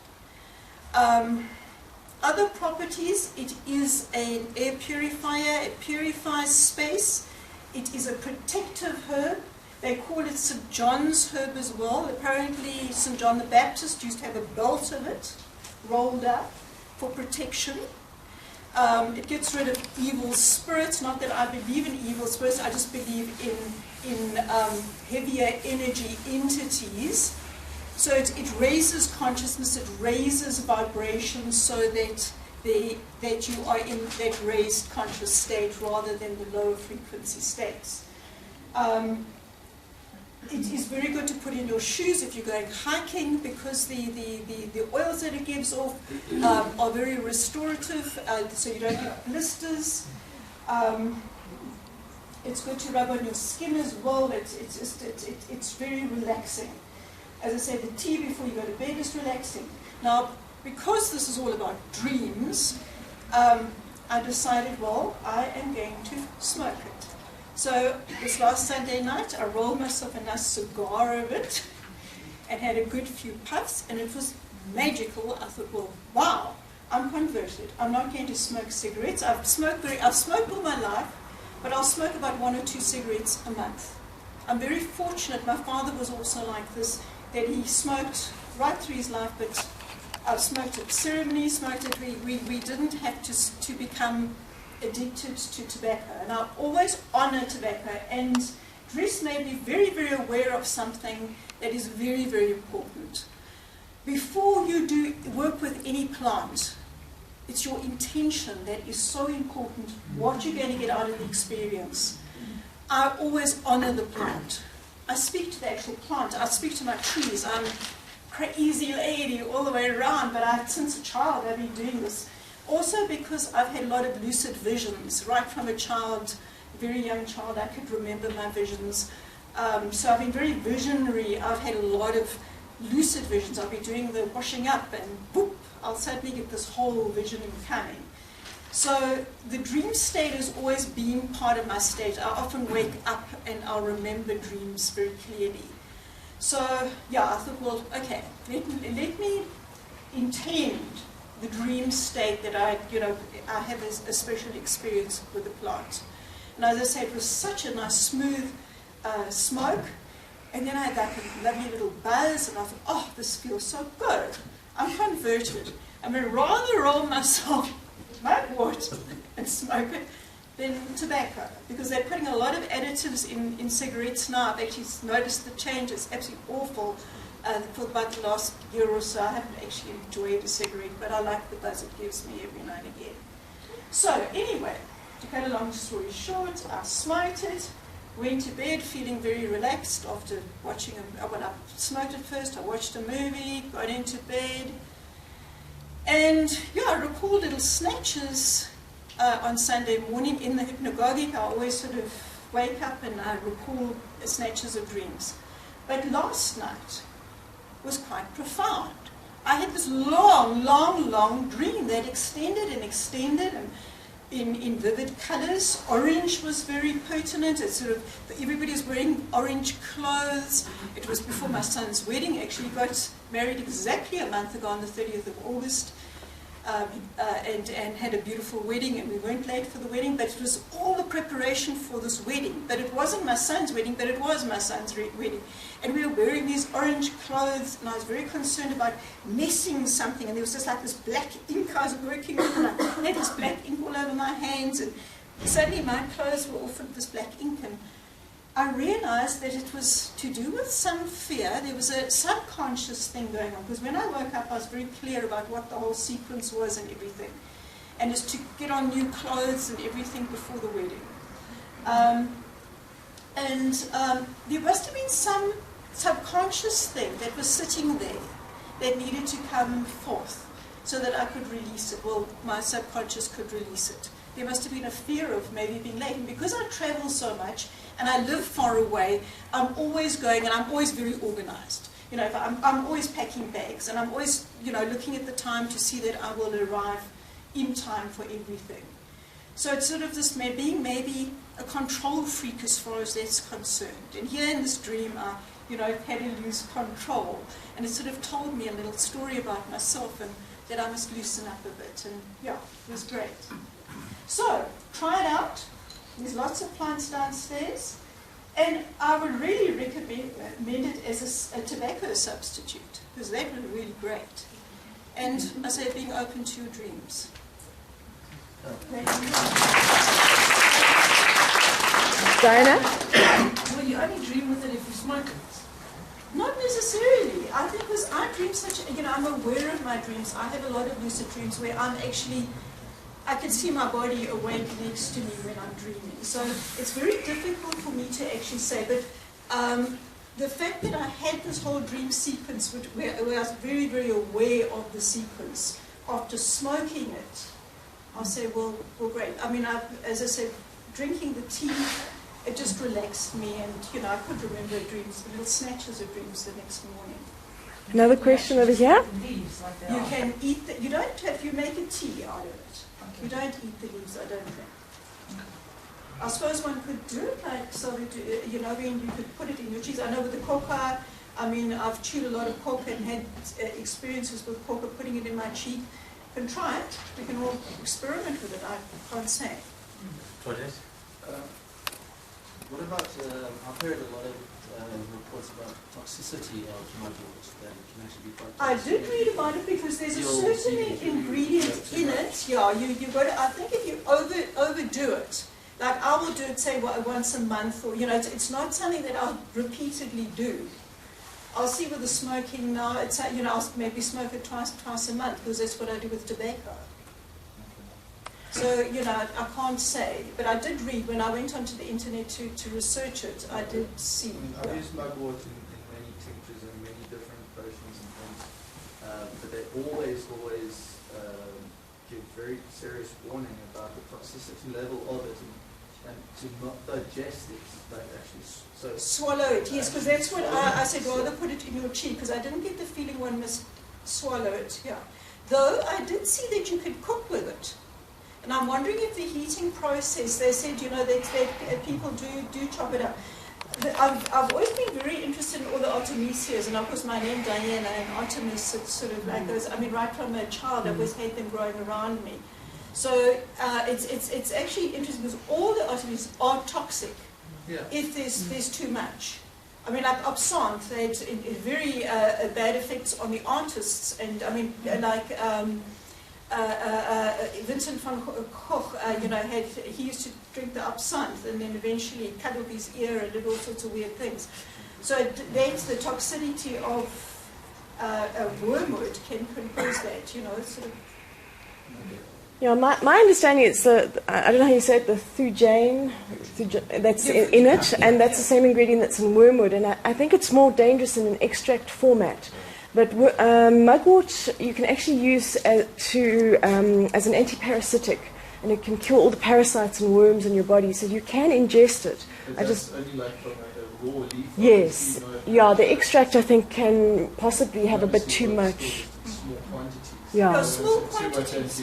S11: Other properties, it is an air purifier, it purifies space, it is a protective herb. They call it St. John's herb as well. Apparently St. John the Baptist used to have a belt of it rolled up for protection. It gets rid of evil spirits. Not that I believe in evil spirits, I just believe in heavier energy entities. So it raises consciousness, it raises vibrations so that you are in that raised conscious state rather than the lower frequency states. It is very good to put in your shoes if you're going hiking because the oils that it gives off are very restorative, so you don't get blisters. It's good to rub on your skin as well. It's very relaxing. As I said, the tea before you go to bed is relaxing. Now, because this is all about dreams, I decided, well, I am going to smoke it. So this last Sunday night, I rolled myself a nice cigar of it and had a good few puffs, and it was magical. I thought, well, wow, I'm converted. I'm not going to smoke cigarettes. I've smoked all my life, but I'll smoke about 1 or 2 cigarettes a month. I'm very fortunate. My father was also like this, that he smoked right through his life, but I've smoked at ceremonies, smoked it. We didn't have to become addicted to tobacco, and I always honor tobacco. And Dries made me very, very aware of something that is very, very important. Before you do work with any plant, it's your intention that is so important, what you're going to get out of the experience. I always honor the plant. I speak to the actual plant. I speak to my trees. I'm a crazy lady all the way around, but since a child I've been doing this. Also because I've had a lot of lucid visions. Right from a child, a very young child, I could remember my visions. So I've been very visionary. I've had a lot of lucid visions. I'll be doing the washing up and boop, I'll suddenly get this whole visioning coming. So the dream state has always been part of my state. I often wake up and I'll remember dreams very clearly. So yeah, I thought, well, okay, let me intend the dream state that I have a special experience with the plant. And as I say, it was such a nice smooth smoke. And then I had like a lovely little buzz, and I thought, oh, this feels so good. I'm converted. I mean, rather roll myself mugwort and smoke it than tobacco, because they're putting a lot of additives in cigarettes now. I've actually noticed the change. It's absolutely awful. For about the last year or so, I haven't actually enjoyed a cigarette, but I like the buzz it gives me every now and again. So anyway, to cut a long story short, I smoked it, went to bed feeling very relaxed after watching when I smoked it first, I watched a movie, got into bed, and yeah, I recall little snatches on Sunday morning in the hypnagogic. I always sort of wake up and I recall snatches of dreams. But last night was quite profound. I had this long dream that extended and in vivid colors. Orange was very pertinent. It's sort of, everybody was wearing orange clothes. It was before my son's wedding. Actually, he got married exactly a month ago on the 30th of August. And had a beautiful wedding, and we weren't late for the wedding, but it was all the preparation for this wedding. But it wasn't my son's wedding, but it was my son's wedding. And we were wearing these orange clothes, and I was very concerned about messing something, and there was just like this black ink I was working with, and I had this black ink all over my hands, and suddenly my clothes were all full of this black ink, and I realized that it was to do with some fear. There was a subconscious thing going on, because when I woke up, I was very clear about what the whole sequence was and everything. And it's to get on new clothes and everything before the wedding. There must have been some subconscious thing that was sitting there that needed to come forth so that I could release it. Well, my subconscious could release it. There must have been a fear of maybe being late. And because I travel so much and I live far away, I'm always going, and I'm always very organized. You know, if I'm always packing bags, and I'm always, looking at the time to see that I will arrive in time for everything. So it's sort of this being maybe a control freak as far as that's concerned. And here in this dream, I, had to lose control. And it sort of told me a little story about myself and that I must loosen up a bit. And yeah, it was great. So, try it out. There's lots of plants downstairs. And I would really recommend it as a tobacco substitute, because that would be really great. And I say, being open to your dreams.
S2: Diana?
S8: Well, you only dream with it if you smoke it.
S11: Not necessarily. I think because I dream I'm aware of my dreams. I have a lot of lucid dreams where I can see my body awake next to me when I'm dreaming. So it's very difficult for me to actually say. But the fact that I had this whole dream sequence, where I was very, very aware of the sequence, after smoking it, I'll say, well, great. I mean, as I said, drinking the tea, it just relaxed me, and I could remember dreams, little snatches of dreams the next morning.
S2: Another question over here.
S11: You can eat you don't have, you make a tea out of it. You don't eat the leaves, I don't think. I suppose one could do it like, when you could put it in your cheese. I know with the coca, I've chewed a lot of coca and had experiences with coca, putting it in my cheek. You can try it. We can all experiment with it, I can't say.
S10: Project?
S12: What about, I've heard a lot of reports about toxicity of mugwort, that it can actually be quite toxic.
S11: I did read about it because there's a certain ingredient in it. Yeah, you got to, I think if you overdo it, like I will do it, say, once a month, or, it's not something that I'll repeatedly do. I'll see with the smoking now, I'll maybe smoke it twice a month, because that's what I do with tobacco. So, I can't say, but I did read, when I went onto the internet to research it, I did see.
S12: I've used mugwort in many tinctures and many different potions and things, but they always give very serious warning about the toxicity level of it. and to not digest it, but actually so.
S11: Swallow it, yes, because that's what I said, rather put it in your cheek, because I didn't get the feeling one must swallow it, yeah. Though I did see that you could cook with it. And I'm wondering if the heating process, they said, you know, that people do chop it up. I've always been very interested in all the artemisias, and of course my name Diana, and Artemis, it's sort of like those, I mean, right from a child, I always had them growing around me. So it's actually interesting because all the artemisias are toxic if there's too much. I mean, like absinthe, they had very bad effects on the artists, and I mean, like Vincent van Gogh, you know, he used to drink the absinthe, and then eventually cut off his ear and did all sorts of weird things. So that's the toxicity of wormwood can cause that, you know, sort of.
S2: Yeah, my understanding is I don't know how you say it, the thujane that's in it, and that's the same ingredient that's in wormwood, and I think it's more dangerous in an extract format. But mugwort you can actually use as an antiparasitic, and it can kill all the parasites and worms in your body, so you can ingest it.
S12: That's only like from a raw leaf?
S2: Yes, yeah, the extract I think can possibly have a bit too much.
S12: Small quantities.
S2: Yeah.
S11: No, small quantities.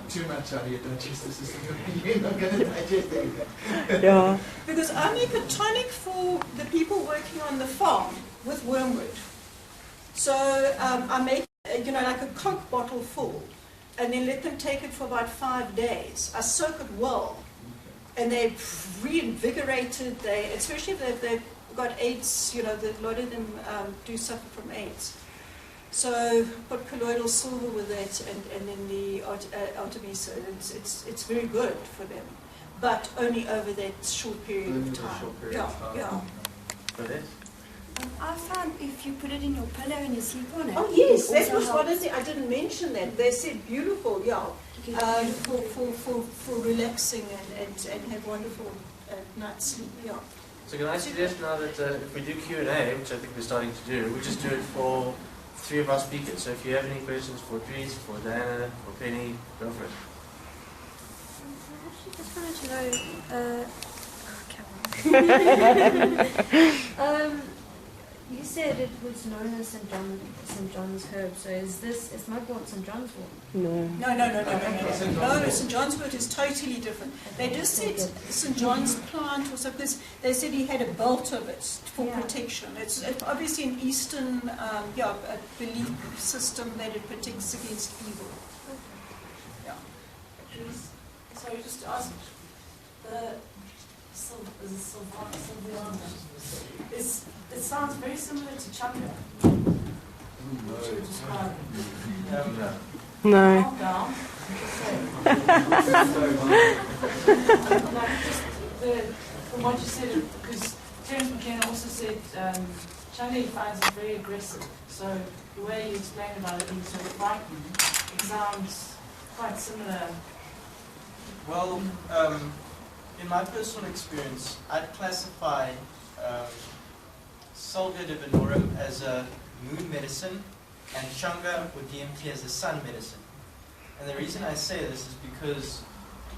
S12: Too much out of your digestive system, you're not going to digest anything.
S2: Yeah.
S11: Because I make a tonic for the people working on the farm with wormwood. So I make, you know, like a Coke bottle full, and then let them take it for about 5 days. I soak it well, and they're reinvigorated. Especially if they've got AIDS, you know, a lot of them do suffer from AIDS. So put colloidal silver with it, and then the Artemisa. It's very good for them, but only over that short period of time. Yeah.
S4: I found if you put it in your pillow and you sleep on it.
S11: Oh yes,
S4: it
S11: that
S4: also
S11: was one of
S4: helps.
S11: the. I didn't mention that. They said beautiful, for relaxing and have wonderful night's sleep. Yeah.
S10: So can I suggest now that if we do Q&A, which I think we're starting to do, we just do it for 3 of our speakers. So if you have any questions for Dries, for Diana, for Penny, go for it.
S4: I actually just wanted to know, you said it was known as St. John's herb, so is mugwort St. John's wort?
S2: No.
S11: No, St. John's wort is totally different. They just said St. John's plant or something, because they said he had a belt of it for protection. It's obviously an Eastern a belief system that it protects against evil. Yeah.
S3: Sorry, just to ask, the Salvia it sounds very similar to Chakra. Which you were describing.
S2: No.
S3: Calm down. From what you said, because Terence McKenna also said Chunga he finds it very aggressive. So the way you explain about it being sort of frightened, it sounds quite similar.
S10: Well, in my personal experience, I'd classify Salvia Divinorum as a moon medicine and Chunga or DMT as a sun medicine. And the reason I say this is because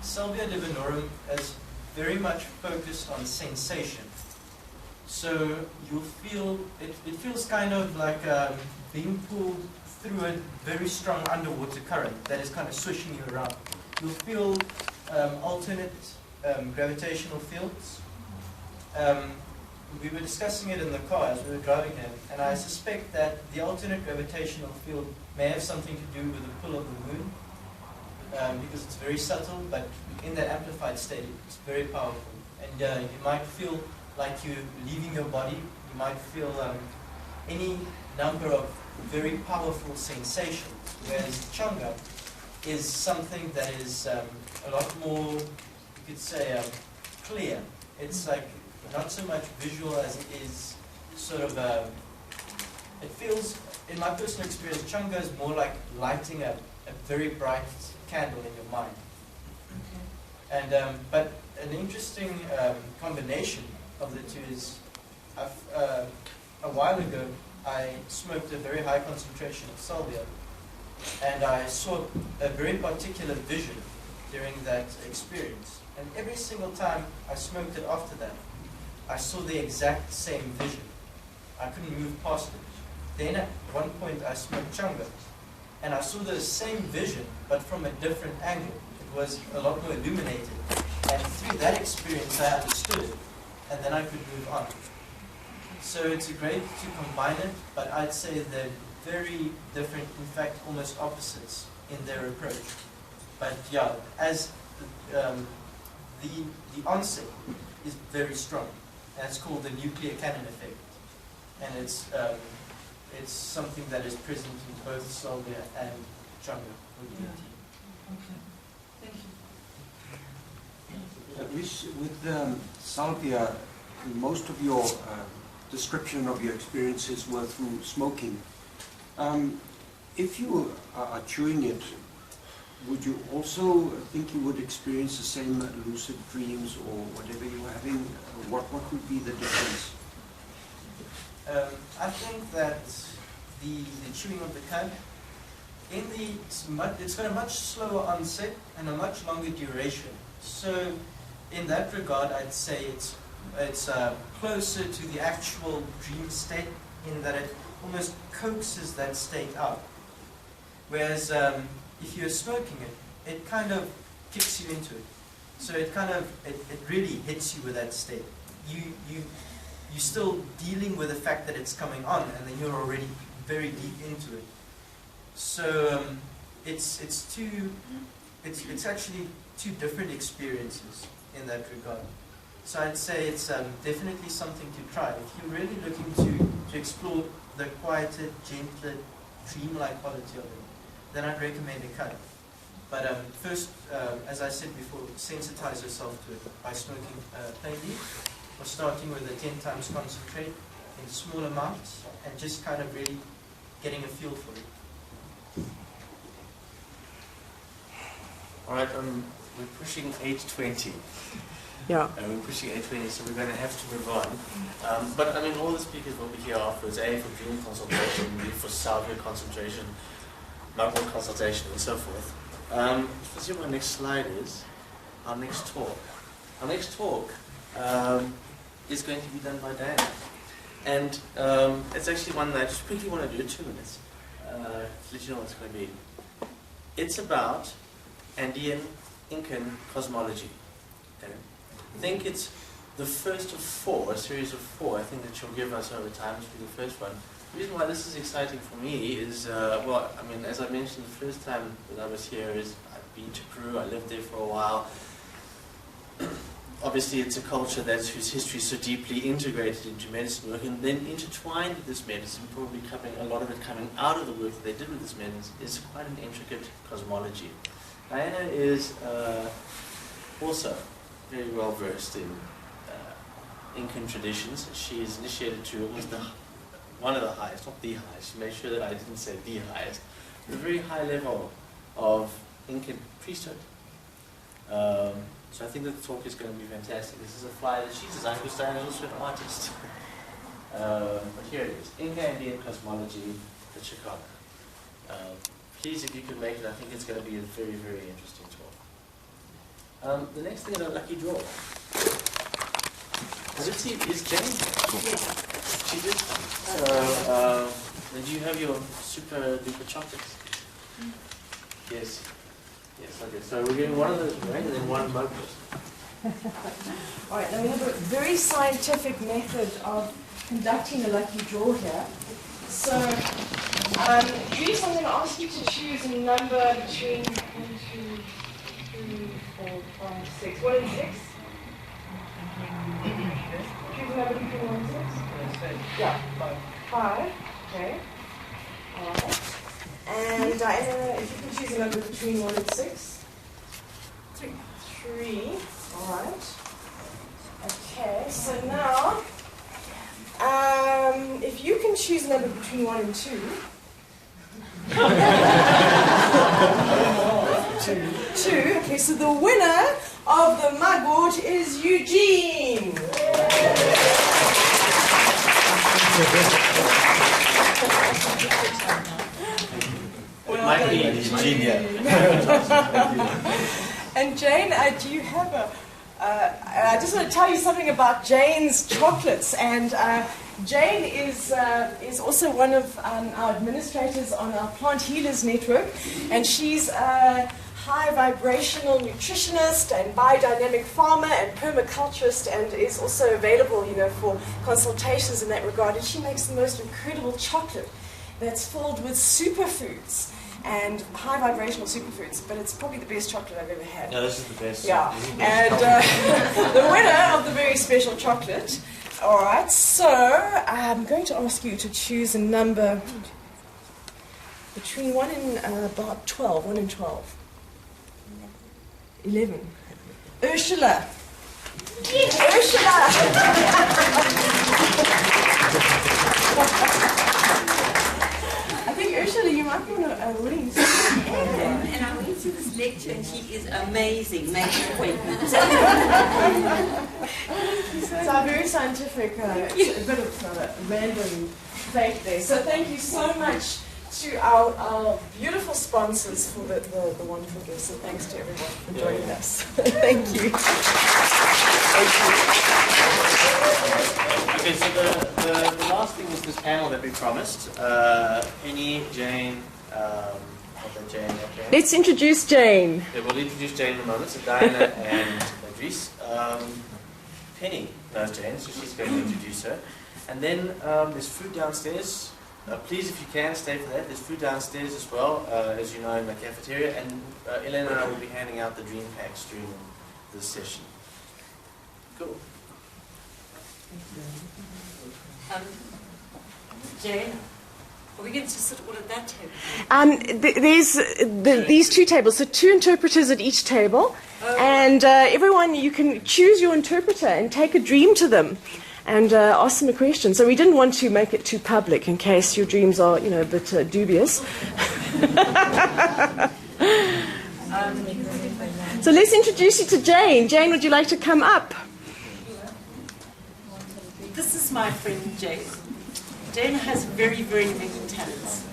S10: Salvia Divinorum is very much focused on sensation. So you'll feel, it feels kind of like being pulled through a very strong underwater current that is kind of swishing you around. You'll feel alternate gravitational fields. We were discussing it in the car as we were driving here, and I suspect that the alternate gravitational field may have something to do with the pull of the moon, because it's very subtle, but in that amplified state, it's very powerful. And you might feel like you're leaving your body. You might feel any number of very powerful sensations, whereas Chunga is something that is a lot more, you could say, clear. It's like not so much visual as it is sort of it feels, in my personal experience, Chunga is more like lighting a very bright candle in your mind. Okay. And but an interesting combination of the two is, a while ago I smoked a very high concentration of salvia, and I saw a very particular vision during that experience.
S13: And every single time I smoked it after that, I saw the exact same vision. I couldn't move past it. Then at one point I smoked Chunga, and I saw the same vision, but from a different angle. It was a lot more illuminated. And through that experience I understood it, and then I could move on. So it's great to combine it, but I'd say they're very different, in fact almost opposites in their approach. But yeah, as the onset is very strong, and it's called the nuclear cannon effect. And it's something that is present in both Salvia and Chunga with DMT.
S8: Okay. Thank you.
S6: With Salvia, most of your description of your experiences were through smoking. If you are chewing it, would you also think you would experience the same lucid dreams or whatever you were having? What would be the difference?
S13: I think that the chewing of the cud, it's got a much slower onset and a much longer duration. So in that regard, I'd say it's closer to the actual dream state in that it almost coaxes that state out. Whereas if you're smoking it, it kind of kicks you into it. So it really hits you with that state. You're still dealing with the fact that it's coming on, and then you're already very deep into it. So it's actually two different experiences in that regard. So I'd say it's definitely something to try. If you're really looking to explore the quieter, gentler, dreamlike quality of it, then I'd recommend a cud. But first, as I said before, sensitize yourself to it by smoking plain leaf, or starting with a 10 times concentrate in small amounts, and just kind of really getting a feel for it.
S10: All right, we're pushing 8:20.
S2: Yeah.
S10: We're pushing 8:20, so we're going to have to move on. But I mean, all the speakers will be here afterwards. A for dream consultation, B for Salvia concentration, Mugwort consultation, and so forth. Let's see what our next slide is. Our next talk. Our next talk is going to be done by Dan. And it's actually one that I just quickly want to do in 2 minutes. To let you know what it's going to be. It's about Andean Incan cosmology. Okay? I think it's the first of 4, a series of 4, I think, that she'll give us over time. This will be the first one. The reason why this is exciting for me is, well, I mean, as I mentioned the first time that I was here, is I've been to Peru, I lived there for a while. Obviously, it's a culture whose history is so deeply integrated into medicine work, and then intertwined with this medicine, probably a lot of it coming out of the work that they did with this medicine, is quite an intricate cosmology. Diana is also very well versed in Incan traditions. She is initiated to almost one of the highest, not the highest, she made sure that I didn't say the highest, but a very high level of Incan priesthood. So I think that the talk is going to be fantastic. This is a flyer that she designed, because Diana is also an artist. But here it is, Inca Andean Cosmology, the Chakra. Please, if you can make it, I think it's going to be a very, very interesting talk. The next thing is a lucky draw. Is Jane? She did. So, did you have your super duper chocolates? Yes. Yes, okay. So we're getting one of those, right? And then one Mugwort.
S2: All right, now we have a very scientific method of conducting a lucky draw here. So, Reese, I'm going to ask you to choose a number between 1, 2, 3, 4, 5, 6. 1 and 6? Choose a number between 1 and 6? Yeah. 5. Okay. All right. And Diana, if you can choose a number between 1 and 6? 3. 3. All right. Okay, so now, if you can choose a number between 1 and 2. 2. Okay, so the winner of the Mugwort is Eugene.
S10: It might be Eugenia.
S2: And Jane, do you have I just want to tell you something about Jane's chocolates. And Jane is also one of our administrators on our Plant Healers Network, and she's a high vibrational nutritionist and biodynamic farmer and permaculturist, and is also available, for consultations in that regard. And she makes the most incredible chocolate that's filled with superfoods and high vibrational superfoods, but it's probably the best chocolate I've ever had.
S10: No, this is the best.
S2: Yeah,
S10: This is the best
S2: and the winner of the very special chocolate. All right, so I'm going to ask you to choose a number between 1 and about 12, 1 and 12. 11. Ursula. Ursula. I think Ursula, you might want to leave.
S14: And I went to this lecture, and she is amazing. Make an appointment.
S2: It's our very scientific, it's a bit of random fake there. So thank you so much to our beautiful sponsors for the wonderful gifts, and thanks to everyone for joining us. Thank you.
S10: Okay, so the last thing is this panel that we promised. Penny, Jane, Jane.
S2: Let's introduce Jane.
S10: Okay, we'll introduce Jane in a moment. So Diana and Idris. Penny knows Jane, so she's going to introduce her. And then there's food downstairs. Please, if you can, stay for that. There's food downstairs as well, as you know, in the cafeteria. And Elaine and I will be handing out the dream packs during this session. Cool.
S3: Jane, are we going to sit all at that table?
S2: There's these two tables, so 2 interpreters at each table, and everyone, you can choose your interpreter and take a dream to them and ask them a question. So we didn't want to make it too public in case your dreams are, a bit dubious. So let's introduce you to Jane. Jane, would you like to come up?
S3: This is my friend Jane. Jane has very, very many talents.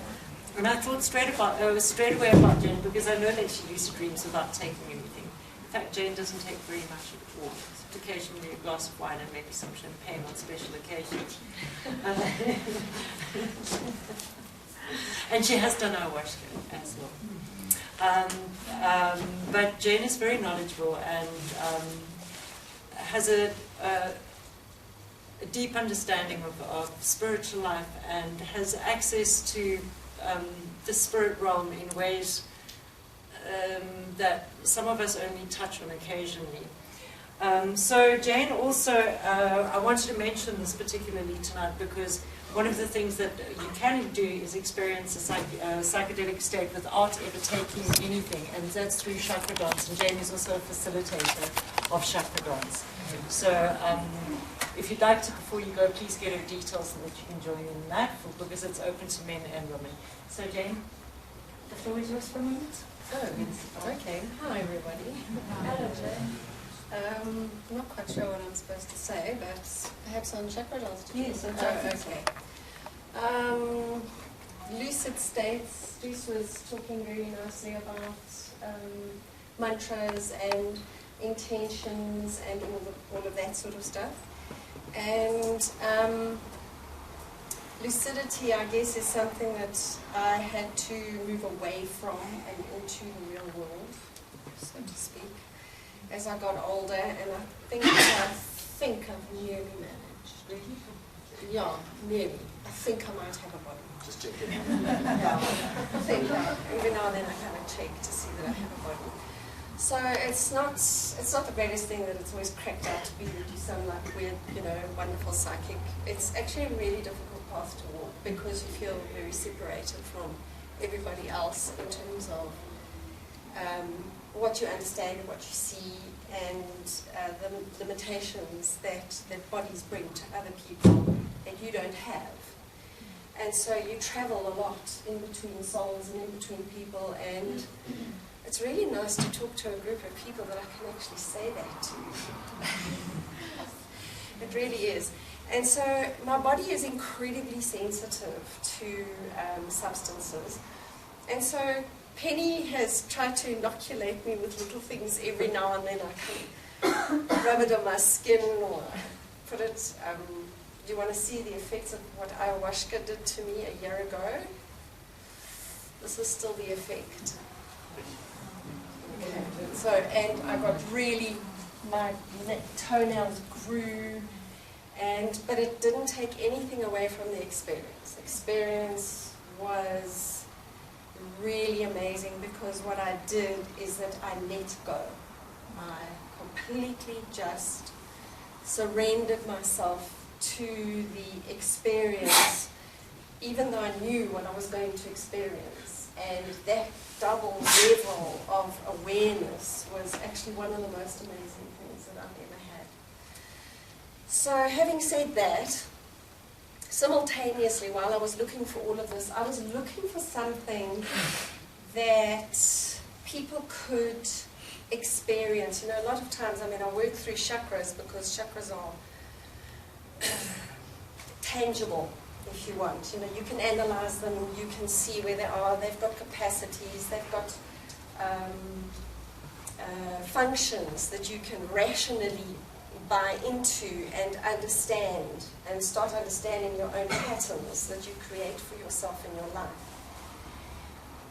S3: And I thought straight away about Jane because I know that she lucid dreams without taking anything. In fact, Jane doesn't take very much at all. Occasionally a glass of wine and maybe some champagne on special occasions. And she has done ayahuasca as well. But Jane is very knowledgeable and has a deep understanding of spiritual life and has access to the spirit realm in ways that some of us only touch on occasionally. So Jane also, I wanted to mention this particularly tonight because one of the things that you can do is experience a psychedelic state without ever taking anything, and that's through chakra dance, and Jane is also a facilitator of chakra dance. So if you'd like to, before you go, please get her details so that you can join in that, because it's open to men and women. So Jane, the floor is yours for a moment.
S15: Oh, okay. Hi, everybody. Hello, Jane. I'm not quite sure what I'm supposed to say, but perhaps on chakra dance.
S3: Yes, on
S15: chakra. Okay. Lucid states. Luce was talking very nicely about mantras and intentions and all of that sort of stuff. And lucidity, I guess, is something that I had to move away from and into the real world, so to speak, as I got older, and I think I've nearly managed. Yeah, nearly. I think I might have a body.
S10: Just checking.
S15: Yeah, I think every now and then I kind of check to see that I have a body. So it's not the greatest thing that it's always cracked out to be some like weird, wonderful psychic. It's actually a really difficult path to walk because you feel very separated from everybody else in terms of what you understand and what you see, and the limitations that bodies bring to other people that you don't have. And so you travel a lot in between souls and in between people, and it's really nice to talk to a group of people that I can actually say that to. It really is. And so my body is incredibly sensitive to substances. And so Penny has tried to inoculate me with little things every now and then. rub it on my skin or put it, do you want to see the effects of what ayahuasca did to me a year ago? This is still the effect. Okay. So, and I got really, my toenails grew, but it didn't take anything away from the experience. The experience was really amazing because what I did is that I let go. I completely just surrendered myself to the experience, even though I knew what I was going to experience. And that double level of awareness was actually one of the most amazing things that I've ever had. So having said that, simultaneously, while I was looking for all of this, I was looking for something that people could experience. You know, a lot of times, I mean, I work through chakras because chakras are tangible, if you want. You know, you can analyze them, you can see where they are, they've got capacities, they've got functions that you can rationally buy into and understand, and start understanding your own patterns that you create for yourself in your life.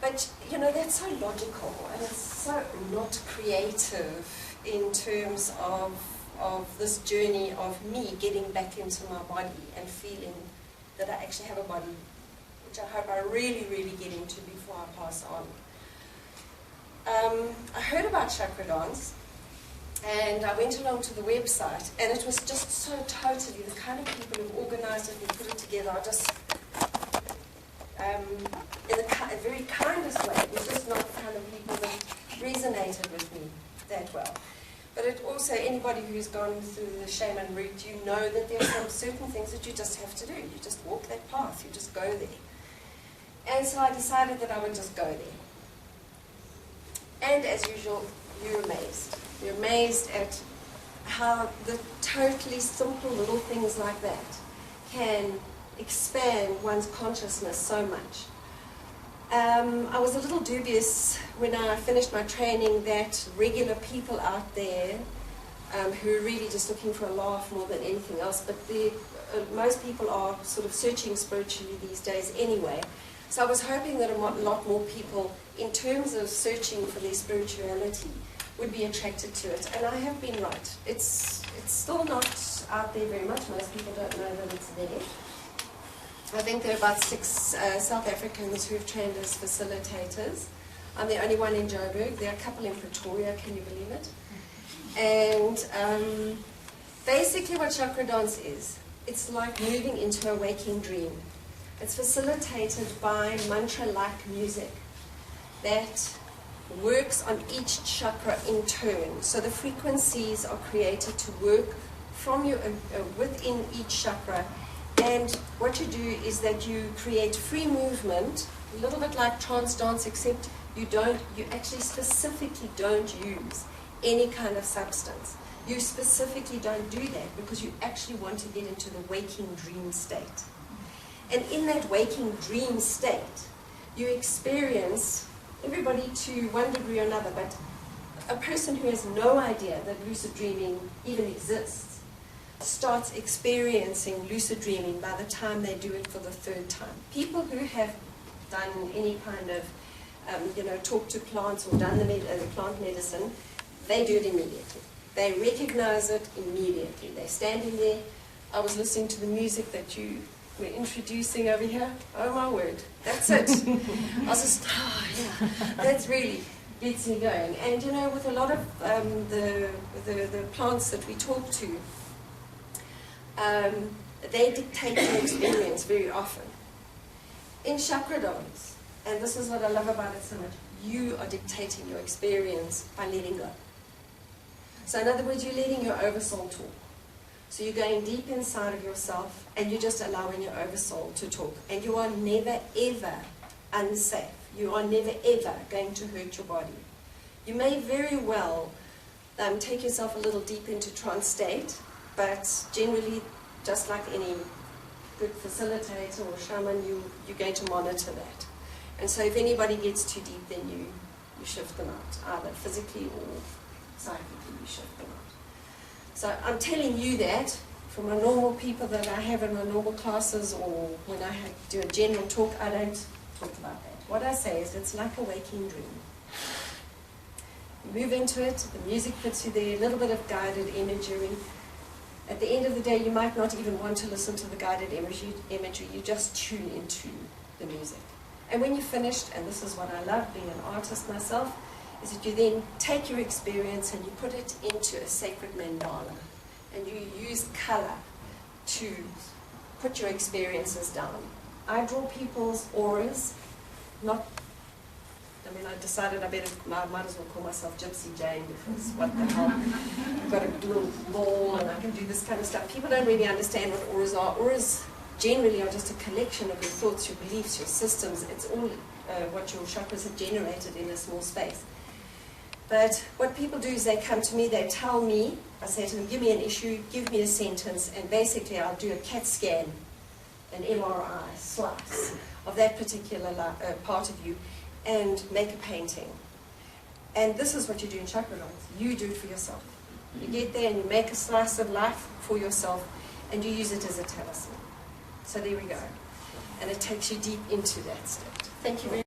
S15: But, you know, that's so logical, and it's so not creative in terms of this journey of me getting back into my body and feeling that I actually have a body, which I hope I really, really get into before I pass on. I heard about chakra dance, and I went along to the website, and it was just so totally, the kind of people who organized it and put it together are just, in a very kindest way. It was just not the kind of people that resonated with me that well. But it also, anybody who's gone through the shaman route, you know that there are some certain things that you just have to do. You just walk that path, you just go there. And so I decided that I would just go there. And as usual, you're amazed. You're amazed at how the totally simple little things like that can expand one's consciousness so much. I was a little dubious when I finished my training that regular people out there who are really just looking for a laugh more than anything else, but most people are sort of searching spiritually these days anyway. So I was hoping that a lot more people, in terms of searching for their spirituality, would be attracted to it. And I have been right. It's still not out there very much. Most people don't know that it's there. I think there are about 6 South Africans who have trained as facilitators. I'm the only one in Joburg. There are a couple in Pretoria, can you believe it? And basically what chakra dance is, it's like moving into a waking dream. It's facilitated by mantra-like music that works on each chakra in turn. So the frequencies are created to work from you within each chakra. And what you do is that you create free movement, a little bit like trance dance, except you actually specifically don't use any kind of substance. You specifically don't do that because you actually want to get into the waking dream state. And in that waking dream state, you experience, everybody to one degree or another, but a person who has no idea that lucid dreaming even exists starts experiencing lucid dreaming by the time they do it for the 3rd time. People who have done any kind of, talked to plants or done the plant medicine, they do it immediately. They recognize it immediately. They're standing there. I was listening to the music that you were introducing over here. Oh my word, that's it. I was just, yeah, that's really gets me going. And with a lot of the plants that we talk to, they dictate your experience very often. In chakra dance, and this is what I love about it so much, you are dictating your experience by letting go. So in other words, you're letting your oversoul talk. So you're going deep inside of yourself and you're just allowing your oversoul to talk. And you are never ever unsafe. You are never ever going to hurt your body. You may very well take yourself a little deep into trance state, but generally, just like any good facilitator or shaman, you're going to monitor that. And so if anybody gets too deep, then you shift them out, either physically or psychically you shift them out. So I'm telling you that for my normal people that I have in my normal classes, or when I do a general talk, I don't talk about that. What I say is it's like a waking dream. You move into it, the music puts you there, a little bit of guided imagery. At the end of the day, you might not even want to listen to the guided imagery, you just tune into the music. And when you're finished, and this is what I love being an artist myself, is that you then take your experience and you put it into a sacred mandala. And you use color to put your experiences down. I draw people's auras, I decided I might as well call myself Gypsy Jane, because what the hell, I've got a little ball and I can do this kind of stuff. People don't really understand what auras are. Auras generally are just a collection of your thoughts, your beliefs, your systems. It's all what your chakras have generated in a small space. But what people do is they come to me, they tell me, I say to them, give me an issue, give me a sentence, and basically I'll do a CAT scan, an MRI slice of that particular part of you, and make a painting. And this is what you do in chakra dance. You do it for yourself. You get there and you make a slice of life for yourself, and you use it as a talisman. So there we go. And it takes you deep into that state. Thank you very much.